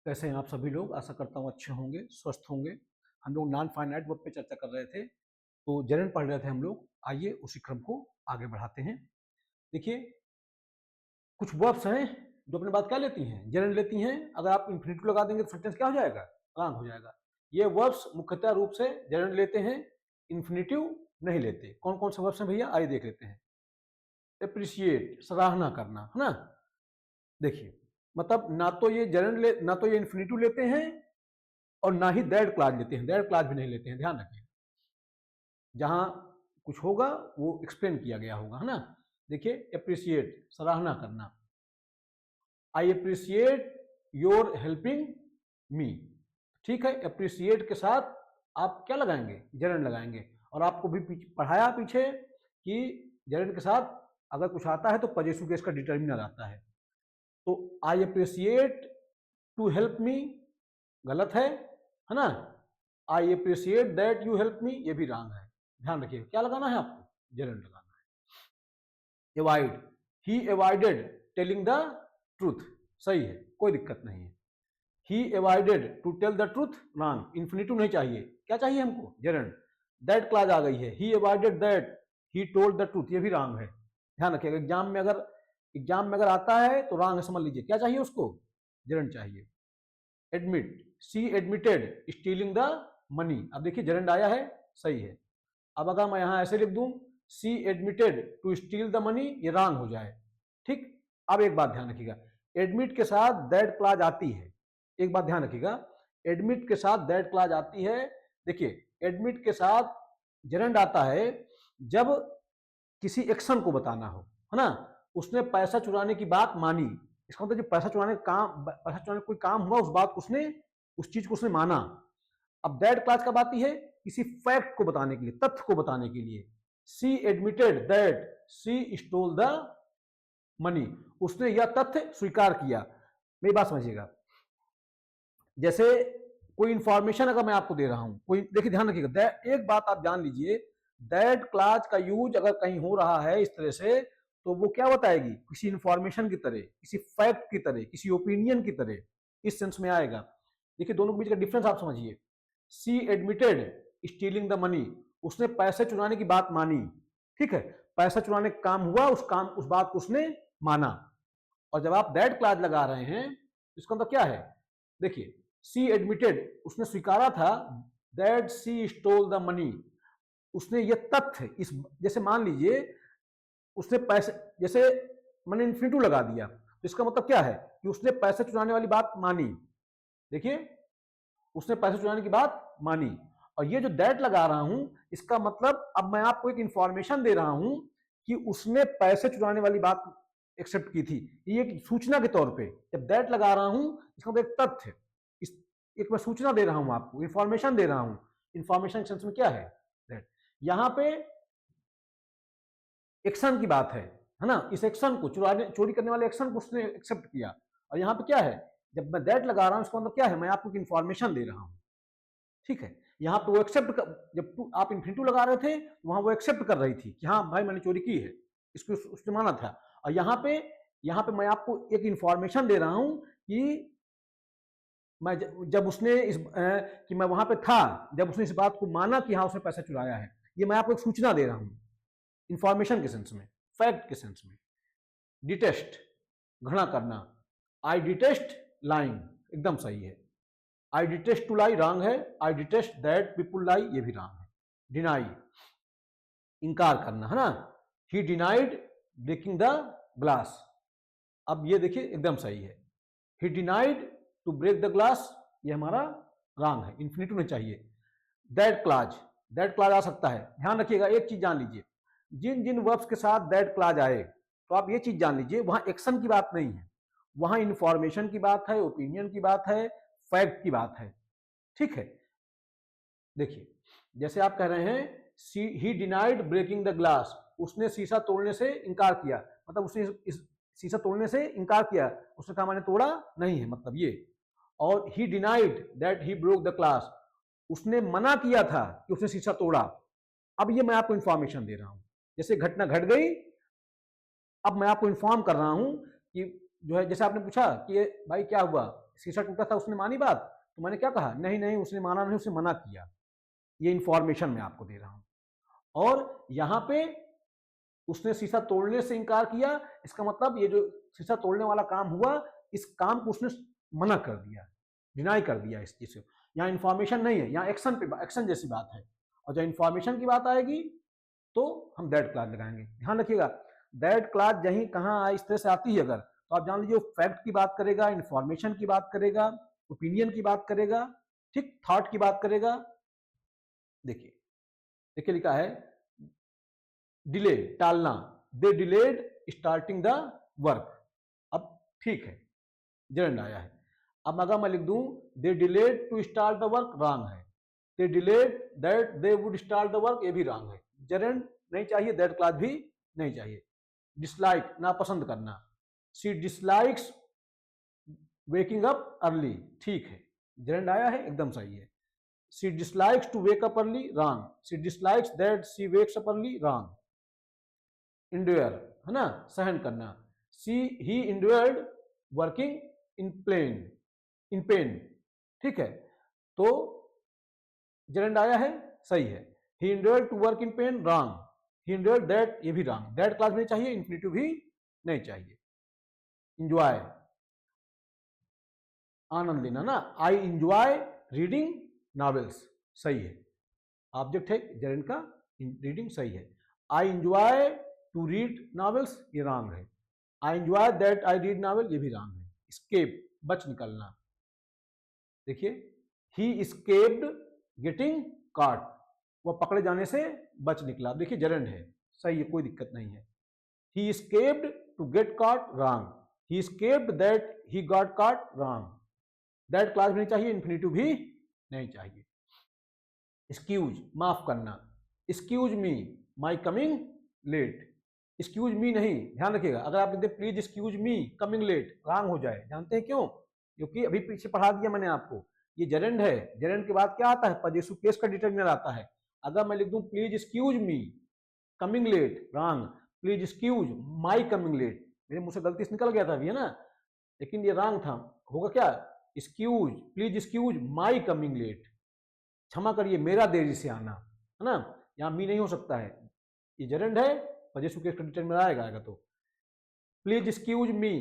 कैसे हैं आप सभी लोग? आशा करता हूँ अच्छे होंगे, स्वस्थ होंगे। हम लोग नॉन फाइनाइट वर्ब पे चर्चा कर रहे थे, तो जेरेंड पढ़ रहे थे हम लोग। आइए उसी क्रम को आगे बढ़ाते हैं। देखिए, कुछ वर्ब्स हैं जो अपनी बात क्या लेती हैं, जेरेंड लेती हैं। अगर आप इंफिनिटिव लगा देंगे तो सेंटेंस क्या हो जाएगा? रॉन्ग हो जाएगा। ये वर्ब्स मुख्यतः रूप से जेरेंड लेते हैं, इंफिनिटिव नहीं लेते। कौन कौन से वर्ब्स हैं भैया? आइए देख लेते हैं। एप्रिशिएट, सराहना करना, है ना। देखिए, मतलब ना तो ये इंफिनिटिव लेते हैं और ना ही दैट क्लाज लेते हैं। दैट क्लाज भी नहीं लेते हैं, ध्यान रखें। जहां कुछ होगा वो एक्सप्लेन किया गया होगा, है ना। देखिए, एप्रिशिएट, सराहना करना। आई एप्रिशिएट योर हेल्पिंग मी। ठीक है, एप्रिशिएट के साथ आप क्या लगाएंगे? जेरेंड लगाएंगे। और आपको भी पढ़ाया पीछे कि जेरेंड के साथ अगर कुछ आता है तो पॉजिटिव केस का डिटर्मिनर आता है। तो I appreciate to help me गलत है ना। I appreciate that you help me, ये भी रॉन्ग है। ध्यान रखिएगा, क्या लगाना है आपको? जेरेंड लगाना है। Avoid, he avoided telling the truth, सही है, कोई दिक्कत नहीं है। He avoided to tell the truth, wrong. Infinitive नहीं चाहिए, क्या चाहिए हमको? जेरेंड। दैट क्लाज आ गई है, he avoided that he told the truth, ये भी रॉन्ग है। ध्यान रखिएगा, एग्जाम में अगर आता है तो रॉन्ग है, समझ लीजिए। क्या चाहिए उसको? जेरेंड चाहिए। Admit, she admitted stealing the money. अब देखिए, जेरेंड आया है, सही है। अब अगर मैं यहां ऐसे लिख दूं, she admitted to steal the money, ये रॉन्ग हो जाए। ठीक। अब एक बात ध्यान रखिएगा, एडमिट के साथ दैट क्लाज आती है। एक बात ध्यान रखिएगा, एडमिट के साथ दैट क्लाज आती है। देखिए, एडमिट के साथ जेरेंड आता है जब किसी एक्शन को बताना हो, है ना। उसने पैसा चुराने की बात मानी, इसका मतलब जो पैसा चुराने का कोई काम हुआ, उस बात को उसने, उस चीज को उसने माना। अब दैट क्लास कब आती है? किसी फैक्ट को बताने के लिए, तथ्य को बताने के लिए। She admitted that she stole the money, उसने यह तथ्य स्वीकार किया। मेरी बात समझिएगा, जैसे कोई इंफॉर्मेशन अगर मैं आपको दे रहा हूं, कोई, देखिए ध्यान रखिएगा, एक बात आप जान लीजिए, दैट क्लास का यूज अगर कहीं हो रहा है इस तरह से, तो वो क्या बताएगी? किसी इंफॉर्मेशन की तरह, किसी फैक्ट की तरह, किसी ओपिनियन की तरह, इस सेंस में आएगा। देखिए, दोनों के बीच का डिफरेंस आप समझिए। सी एडमिटेड स्टीलिंग द मनी, उसने पैसे चुराने की बात मानी। ठीक है, पैसा चुराने का काम हुआ, उस बात को उसने माना। और जब आप दैट क्लास लगा रहे हैं, इसका मतलब क्या है? देखिए, सी एडमिटेड, उसने स्वीकारा था, that she stole the money, उसने ये तथ्य, इस, जैसे मान लीजिए उसने पैसे, जैसे मैंने इन्फिनिटिव लगा दिया, तो इसका मतलब क्या है कि उसने पैसे चुराने वाली बात मानी। देखिए, उसने पैसे चुराने की बात मानी। और ये जो दैट लगा रहा हूं, इसका मतलब अब मैं आपको एक इंफॉर्मेशन दे रहा हूं कि उसने पैसे चुराने वाली बात एक्सेप्ट की थी, ये एक सूचना के तौर पे जब दैट लगा रहा हूं, इसका मतलब एक तथ्य, एक मैं सूचना दे रहा हूं आपको, इंफॉर्मेशन दे रहा हूं। इंफॉर्मेशन सेंस में क्या है? दैट। यहां पे एक्शन की बात है ना। इस एक्शन को, चोरी करने वाले एक्शन को उसने एक्सेप्ट किया। और यहाँ पे क्या है? जब मैं दैट लगा रहा हूं, इसका मतलब क्या है? मैं आपको इंफॉर्मेशन दे रहा हूं। ठीक है, यहाँ पे वो एक्सेप्ट, जब आप इन्फिनिटिव लगा रहे थे, वहां वो एक्सेप्ट कर रही थी कि हाँ भाई मैंने चोरी की है, इसको उसने माना था। और यहाँ पे मैं आपको एक इंफॉर्मेशन दे रहा हूं कि मैं जब उसने कि मैं वहां पे था, जब उसने इस बात को माना कि हाँ उसने पैसा चुराया है, ये मैं आपको एक सूचना दे रहा हूं, इंफॉर्मेशन के सेंस में, फैक्ट के सेंस में। डिटेस्ट, घृणा करना। आई डिटेस्ट लाइंग, एकदम सही है। I detest to lie wrong है। I detest that people lie, ये भी रॉन्ग है। डिनाई, इनकार करना, है ना। He denied breaking the glass, अब ये देखिए एकदम सही है। He denied to break the glass, ये हमारा रॉन्ग है, इन्फिनिटिव नहीं चाहिए। दैट क्लाज, दैट क्लाज आ सकता है। ध्यान रखिएगा, एक चीज जान लीजिए, जिन जिन वर्ब्स के साथ दैट क्लाज आए, तो आप ये चीज जान लीजिए, वहां एक्शन की बात नहीं है, वहां इंफॉर्मेशन की बात है, ओपिनियन की बात है, फैक्ट की बात है। ठीक है, देखिए, जैसे आप कह रहे हैं he denied breaking the glass, उसने शीशा तोड़ने से इनकार किया, मतलब उसने इस शीशा तोड़ने से इनकार किया, उसने कहा मैंने तोड़ा नहीं है, मतलब ये। और ही denied that he broke the glass, उसने मना किया था कि उसने शीशा तोड़ा। अब ये मैं आपको इंफॉर्मेशन दे रहा हूं, जैसे घटना घट गई, अब मैं आपको इन्फॉर्म कर रहा हूं कि जो है, जैसे आपने पूछा कि भाई क्या हुआ, शीशा टूटा था, उसने मानी बात, तो मैंने क्या कहा, नहीं नहीं उसने माना नहीं, उसने मना किया। ये इंफॉर्मेशन मैं आपको दे रहा हूं। और यहां पे उसने शीशा तोड़ने से इनकार किया, इसका मतलब ये जो शीशा तोड़ने वाला काम हुआ, इस काम को उसने मना कर दिया, डिनाई कर दिया इस चीज से। यहाँ इंफॉर्मेशन नहीं है, यहाँ एक्शन पे, एक्शन जैसी बात है। और जब इंफॉर्मेशन की बात आएगी तो हम दैट क्लॉज लगाएंगे। ध्यान रखिएगा, दैट क्लॉज यही कहाँ इस तरह से आती है अगर, तो आप जान लीजिए फैक्ट की बात करेगा, इंफॉर्मेशन की बात करेगा, ओपिनियन की बात करेगा, ठीक, थॉट की बात करेगा। देखिए देखिए लिखा है डिले, टालना, दे डिलेड स्टार्टिंग द वर्क। अब ठीक है, जेरेंड आया है। अब अगर मैं लिख दूं they delayed to start the work, wrong है। They delayed that they would start the work, ये भी रॉन्ग है। जेरेंड नहीं चाहिए, दैट क्लॉज भी नहीं चाहिए। डिसलाइक, नापसंद करना, she dislikes waking up early, ठीक है, जेरेंड आया है, एकदम सही है। She dislikes to wake up early, wrong. She dislikes that she wakes up early, wrong. Endure है ना, सहन करना, he endured working in pain, ठीक है, तो जेरेंड आया है, सही है। He endured to work in pain, wrong. He endured that, ये भी रॉन्ग। दैट क्लास नहीं चाहिए, इन्फिनिटिव भी नहीं चाहिए। इंजॉय, आनंद लेना ना, आई इंजॉय रीडिंग नॉवेल्स, सही है। ऑब्जेक्ट है जेरेंड का, रीडिंग सही है। I enjoy to read novels, ये रॉन्ग है। I enjoy that I read novel, ये भी रॉन्ग है। स्केप, बच निकलना, देखिए ही स्केप्ड गेटिंग कॉट, वह पकड़े जाने से बच निकला, देखिए जेरेंड है, सही है, कोई दिक्कत नहीं है। He escaped to get caught, wrong. He escaped that he got caught, wrong. That class भी नहीं चाहिए, इन्फिनिटिव भी नहीं चाहिए। एक्सक्यूज, माफ करना, excuse me my coming late, excuse me नहीं, ध्यान रखिएगा, अगर आप लिखते please excuse me coming late, wrong हो जाए। जानते हैं क्यों? क्योंकि अभी पीछे पढ़ा दिया मैंने आपको, ये जेरेंड है, जेरेंड के बाद क्या आता है, पजेसिव केस का डिटरमिनर आता है। अगर मैं लिख दूं please excuse me coming late, wrong. Please excuse my coming late, मेरे मुंह से गलती से निकल गया था अभी, है ना, लेकिन ये रॉन्ग था। होगा क्या, excuse, please excuse my coming late, क्षमा करिए मेरा देरी से आना, है ना, यहाँ मी नहीं हो सकता है, ये जेरेंड है, पजेसिव केस का डिटरमिनर आएगा तो। Please excuse me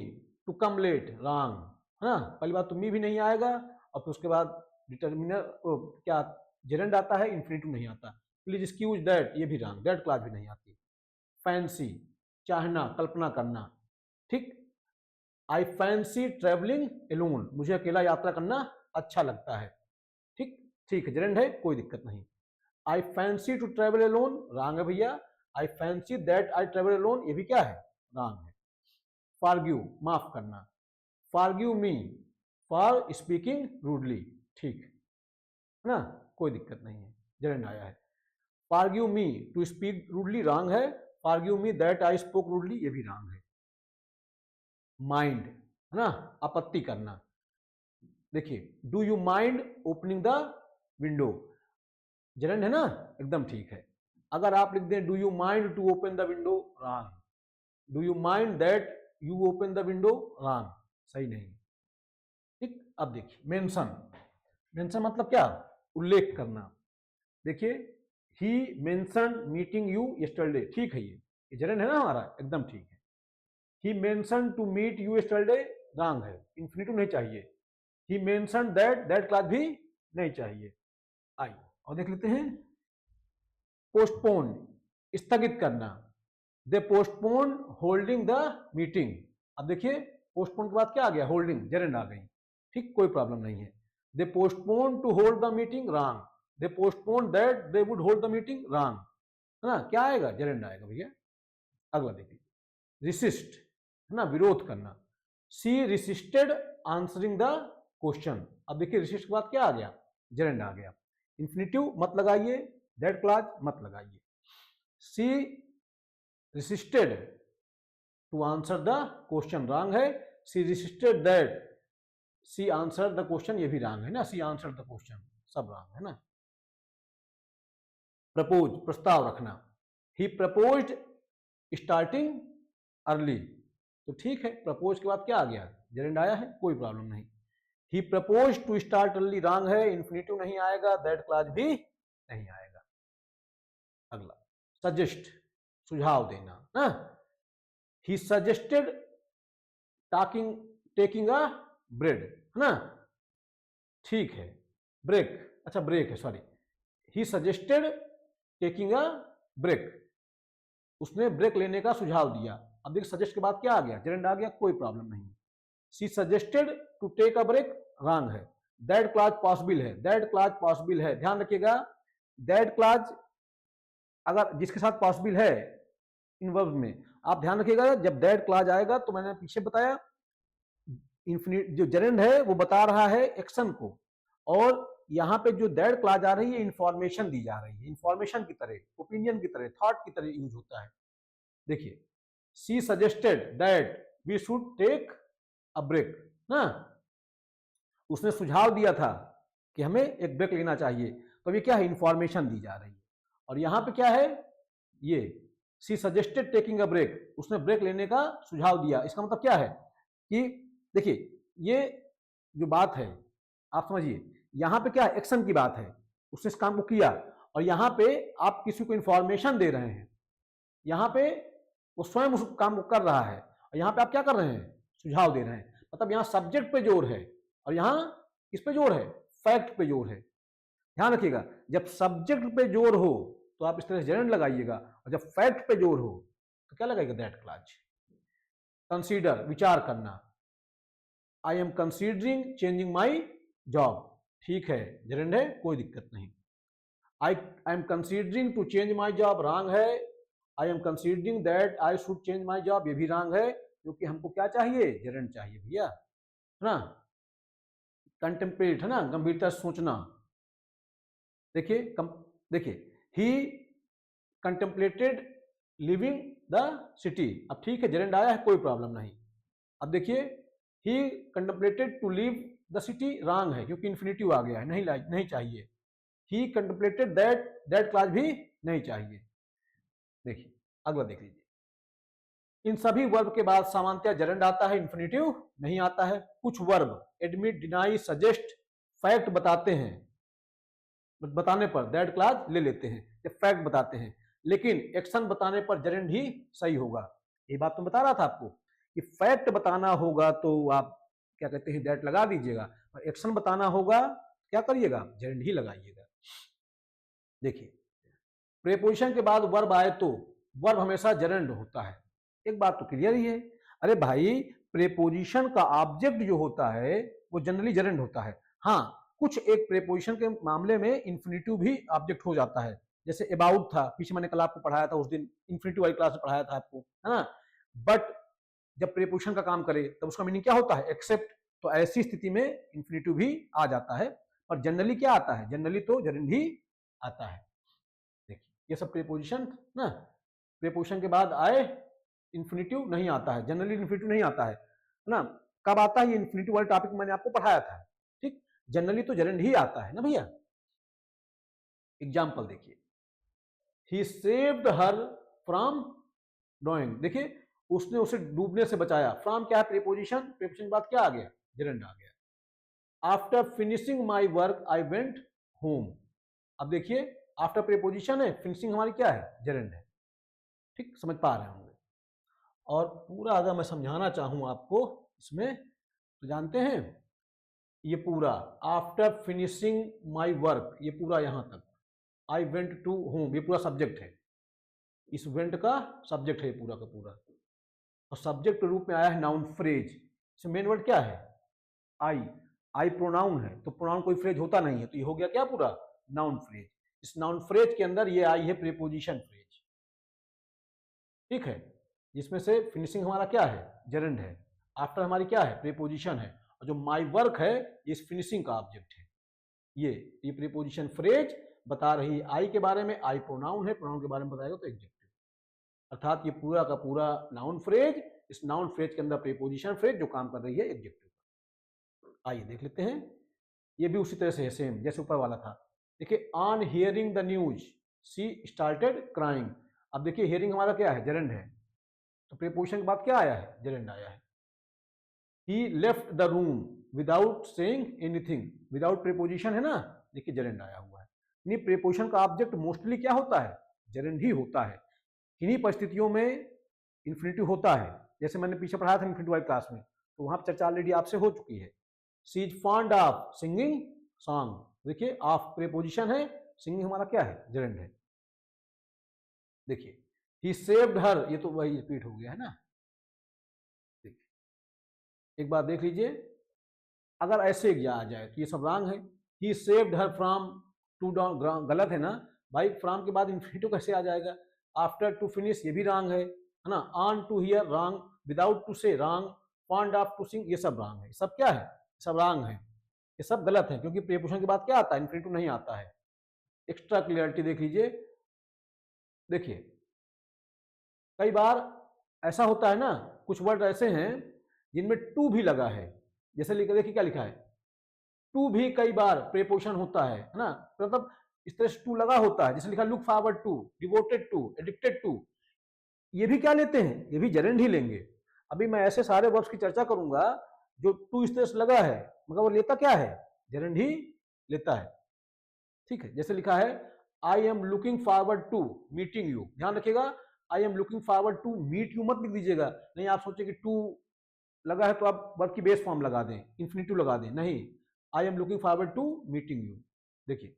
to come late, wrong, है ना, पहली बात तो मी भी नहीं आएगा, और फिर उसके बाद डिटरमिनर क्या जेरेंड आता है, इन्फिनिटिव नहीं आता। प्लीज एक्सक्यूज दैट, ये भी रॉन्ग, दैट क्लास भी नहीं आती। फैंसी, चाहना, कल्पना करना, ठीक। आई फैंसी ट्रेवलिंग एलोन, मुझे अकेला यात्रा करना अच्छा लगता है, ठीक, ठीक है, जेरेंड है, कोई दिक्कत नहीं। I fancy to travel alone, wrong है भैया। I fancy that I travel alone, ये भी क्या है, रॉन्ग है। फॉरगिव, माफ करना, forgive me for speaking rudely, ठीक है ना, कोई दिक्कत नहीं है, जेरेंड आया है। Forgive me to speak rudely, wrong है। Forgive me that I spoke rudely, ये भी रॉन्ग है। माइंड, है ना, आपत्ति करना, देखिए do you mind opening the window, gerund है ना, एकदम ठीक है। अगर आप लिख दें do you mind to open the window, wrong. Do you mind that you open the window, wrong, सही नहीं, ठीक। अब देखिए मेंशन, मेंशन मतलब क्या, उल्लेख करना, देखिए ही मेंशन मीटिंग यू यस्टरडे, ठीक है, ये जेरेंड है ना हमारा, एकदम ठीक है। He mention to meet you yesterday, wrong है, इन्फिनिटिव नहीं चाहिए। He mention that, that class भी नहीं चाहिए। आइए और देख लेते हैं, पोस्टपोन, स्थगित करना, दे पोस्टपोन होल्डिंग द मीटिंग। अब देखिए पोस्टपोन के बाद क्या आ गया, होल्डिंग, जेरेंड आ गई, ठीक, कोई प्रॉब्लम नहीं है। They postpone to hold the meeting, wrong. They postpone that they would hold the meeting, wrong, है ना, क्या आएगा, जेरेंड आएगा भैया। अगला देखिए, रिसिस्ट, है ना, विरोध करना, शी रिसिस्टेड आंसरिंग द क्वेश्चन। अब देखिए रिसिस्ट के बाद क्या आ गया, जेरेंड आ गया। इन्फिनिटिव मत लगाइए, दैट क्लॉज मत लगाइए। She resisted to answer the question, wrong है। She resisted that she answered the question, ये भी रॉन्ग है ना, she answered the question, सब रॉन्ग है ना। प्रपोज, प्रस्ताव रखना, he proposed starting early, तो ठीक है, प्रपोज के बाद क्या आ गया, जेरेंड आया है, कोई प्रॉब्लम नहीं। He propose to start early wrong है, इन्फिनेटिव नहीं आएगा, दैट क्लॉज भी नहीं आएगा। अगला सजेस्ट, सुझाव देना ना, he suggested talking taking a bread, है ना, ठीक है, ब्रेक, अच्छा ब्रेक है, sorry, he suggested taking a break, उसने ब्रेक लेने का सुझाव दिया। अब देख सजेस्ट के बाद क्या आ गया, जेरेंड आ गया, कोई प्रॉब्लम नहीं। She suggested to take a break wrong है, दैट क्लॉज पॉसिबल है, दैट क्लॉज पॉसिबल है, ध्यान रखिएगा, दैट क्लॉज अगर जिसके साथ पॉसिबल है इन वर्ब में, आप ध्यान रखिएगा जब दैट क्लॉज आएगा तो मैंने पीछे बताया इन्फिनिट जो जेरेंड है वो बता रहा है एक्शन को, और यहाँ पे जो दैट क्लॉज आ रही है इंफॉर्मेशन दी जा रही है, इंफॉर्मेशन की तरह, ओपिनियन की तरह, थॉट की तरह यूज होता है। देखिए she suggested that we should take a break ना, उसने सुझाव दिया था कि हमें एक ब्रेक लेना चाहिए, तो ये क्या है, इंफॉर्मेशन दी जा रही है। और यहाँ पे क्या है, ये सी सजेस्टेड टेकिंग अ ब्रेक, उसने ब्रेक लेने का सुझाव दिया, इसका मतलब क्या है कि देखिए ये जो बात है आप समझिए, यहाँ पे क्या है, एक्शन की बात है, उसने इस काम को किया, और यहाँ पे आप किसी को इंफॉर्मेशन दे रहे हैं, यहाँ पे वो स्वयं उस काम को कर रहा है, और यहाँ पे आप क्या कर रहे हैं, सुझाव दे रहे हैं, मतलब यहाँ सब्जेक्ट पे जोर है, और यहाँ किस पे जोर है, फैक्ट पे जोर है। ध्यान रखिएगा जब सब्जेक्ट पे जोर हो तो आप इस तरह से जेरेंड लगाइएगा, और जब फैक्ट पे जोर हो तो क्या लगाएगा, दैट क्लॉज। कंसीडर, विचार करना, I am considering changing my job, ठीक है, जेरेंड है, कोई दिक्कत नहीं। I am considering to change my job wrong है, I am considering that I should change my job, ये भी रॉन्ग है, क्योंकि हमको क्या चाहिए, जेरेंड चाहिए भैया, है ना। कंटेम्पलेट है ना, गंभीरता से सोचना, देखिए देखिए he contemplated living the city, अब ठीक है जेरेंड आया है, कोई प्रॉब्लम नहीं। अब देखिए he contemplated to leave the city wrong है, क्योंकि इन्फिनिटिव आ गया है, नहीं चाहिए। He contemplated that, that clause भी नहीं चाहिए। देखिए अगला देख लीजिए, इन सभी वर्ब के बाद सामान्यतः जेरेंड आता है, इन्फिनिटिव नहीं आता है। कुछ verb admit, deny, suggest, fact बताते हैं, बताने पर दैट क्लॉज ले लेते हैं, जब फैक्ट बताते हैं, लेकिन एक्शन बताने पर जेरेंड ही सही होगा। ये बात तो बता रहा था आपको कि फैक्ट बताना होगा तो आप क्या कहते हैं, दैट लगा दीजिएगा, और एक्शन बताना होगा क्या करिएगा, जेरेंड ही लगाइएगा। देखिए प्रेपोजिशन के बाद वर्ब आए तो वर्ब हमेशा जेरेंड होता है, एक बात तो क्लियर ही है। अरे भाई प्रेपोजिशन का ऑब्जेक्ट जो होता है वो जनरली जेरेंड होता है, हाँ कुछ एक प्रेपोजिशन के मामले में इन्फिनिटिव भी ऑब्जेक्ट हो जाता है, जैसे अबाउट था, पीछे मैंने कल आपको पढ़ाया था, उस दिन इन्फिनिटिव वाली क्लास में पढ़ाया था आपको, है ना। बट जब प्रेपोजिशन का काम करे तब उसका मीनिंग क्या होता है, एक्सेप्ट, तो ऐसी स्थिति में इन्फिनिटिव भी आ जाता है, पर जनरली क्या आता है, जनरली तो जेरेंड ही आता है। देखिए ये सब प्रेपोजिशन ना, प्रेपोजिशन के बाद आए इन्फिनिटिव नहीं आता है, जनरली इन्फिनिटिव नहीं आता है ना। कब आता है ये इन्फिनिटिव वाला टॉपिक मैंने आपको पढ़ाया था, ठीक, जनरली तो जेरेंड ही आता है ना भैया। एग्जाम्पल देखिए, ही सेव्ड हर फ्रॉम ड्रॉइंग, देखिए उसने उसे डूबने से बचाया, फ्रॉम क्या है, प्रेपोजिशन, प्रेपोजिशन के बाद क्या आ गया, जेरेंड आ गया। After finishing my work I went home, अब देखिए आफ्टर प्रेपोजिशन है, फिनिशिंग हमारी क्या है, जेरेंड है, ठीक, समझ पा रहे होंगे। और पूरा अगर मैं समझाना चाहूँ आपको इसमें तो जानते हैं, ये पूरा आफ्टर फिनिशिंग माई वर्क, ये पूरा यहाँ तक, आई वेंट टू होम, ये पूरा सब्जेक्ट है, इस वेंट का सब्जेक्ट है पूरा का पूरा, और सब्जेक्ट के रूप में आया है नाउन फ्रेज। इसमें मेन वर्ड क्या है, आई, आई प्रोनाउन है, तो प्रोनाउन कोई फ्रेज होता नहीं है, तो ये हो गया क्या पूरा, नाउन फ्रेज। इस नाउन फ्रेज के अंदर ये आई है प्रीपोजिशन फ्रेज, ठीक है, जिसमें से फिनिशिंग हमारा क्या है, जेरेंड है, आफ्टर हमारी क्या है, प्रीपोजिशन है, और जो माई वर्क है ये इस फिनिशिंग का ऑब्जेक्ट है। ये प्रीपोजिशन फ्रेज बता रही है आई के बारे में, आई प्रोनाउन है, प्रोनाउन के बारे में बताएगा तो एडजेक्टिव, अर्थात ये पूरा का पूरा नाउन फ्रेज, इस नाउन फ्रेज के अंदर प्रीपोजिशन फ्रेज जो काम कर रही है एडजेक्टिव। आइए देख लेते हैं, ये भी उसी तरह से है, सेम जैसे ऊपर वाला था। देखिए on hearing the news she started crying, अब देखिए हियरिंग हमारा क्या है, जेरेंड है, तो प्रीपोजिशन के बाद क्या आया है, जेरेंड आया है। He left the room, without saying anything, without preposition है ना, देखिए जेरेंड आया हुआ है। यानी प्रीपोजिशन का ऑब्जेक्ट मोस्टली क्या होता है, जेरेंड ही होता है। किन्हीं परिस्थितियों में इन्फिनिटिव होता है, जैसे मैंने पीछे पढ़ाया था इन्फिनिटिव वाली क्लास में, तो वहां पर चर्चा ऑलरेडी आपसे हो चुकी है। She is fond of singing song, देखिए ऑफ प्रीपोजिशन है, सिंगिंग हमारा क्या है, जेरेंड है। देखिए ही सेव्ड हर, ये तो वही रिपीट हो गया है ना। देखिए एक बार देख लीजिए, अगर ऐसे आ जाए तो ये सब रॉन्ग है। He saved her from to drown, गलत है ना भाई, फ्रॉम के बाद इन्फिनिटिव कैसे आ जाएगा। आफ्टर टू फिनिश, ये भी रॉन्ग है ना। On to hear wrong, without to say wrong, fond of to sing, ये सब रॉन्ग है। सब क्या है, सब रॉन्ग है, ये सब गलत है, क्योंकि प्रीपोजिशन के बाद क्या आता है, इन्फिनिटिव नहीं आता है। एक्स्ट्रा क्लियरिटी देख लीजिए, देखिए कई बार ऐसा होता है ना, कुछ वर्ड ऐसे हैं जिनमें टू भी लगा है, जैसे लिखा, देखिए क्या लिखा है, टू भी कई बार प्रीपोजिशन होता है ना, मतलब इस तरह से टू लगा होता है, जैसे लिखा look forward to, devoted to, addicted to, ये भी क्या लेते हैं, ये भी जेरेंड ही लेंगे। अभी मैं ऐसे सारे वर्ब्स की चर्चा करूंगा जो टू इस तरह से लगा है, मगर वो लेता क्या है, जेरेंड ही लेता है। ठीक है, जैसे लिखा है I am looking forward to meeting you, ध्यान रखिएगा, I am looking forward to meet you मत लिख दीजिएगा, नहीं आप सोचे कि टू लगा है तो आप वर्ब की बेस फॉर्म लगा दें, इन्फिनिटिव लगा दें, नहीं, I am looking forward to meeting you. देखिए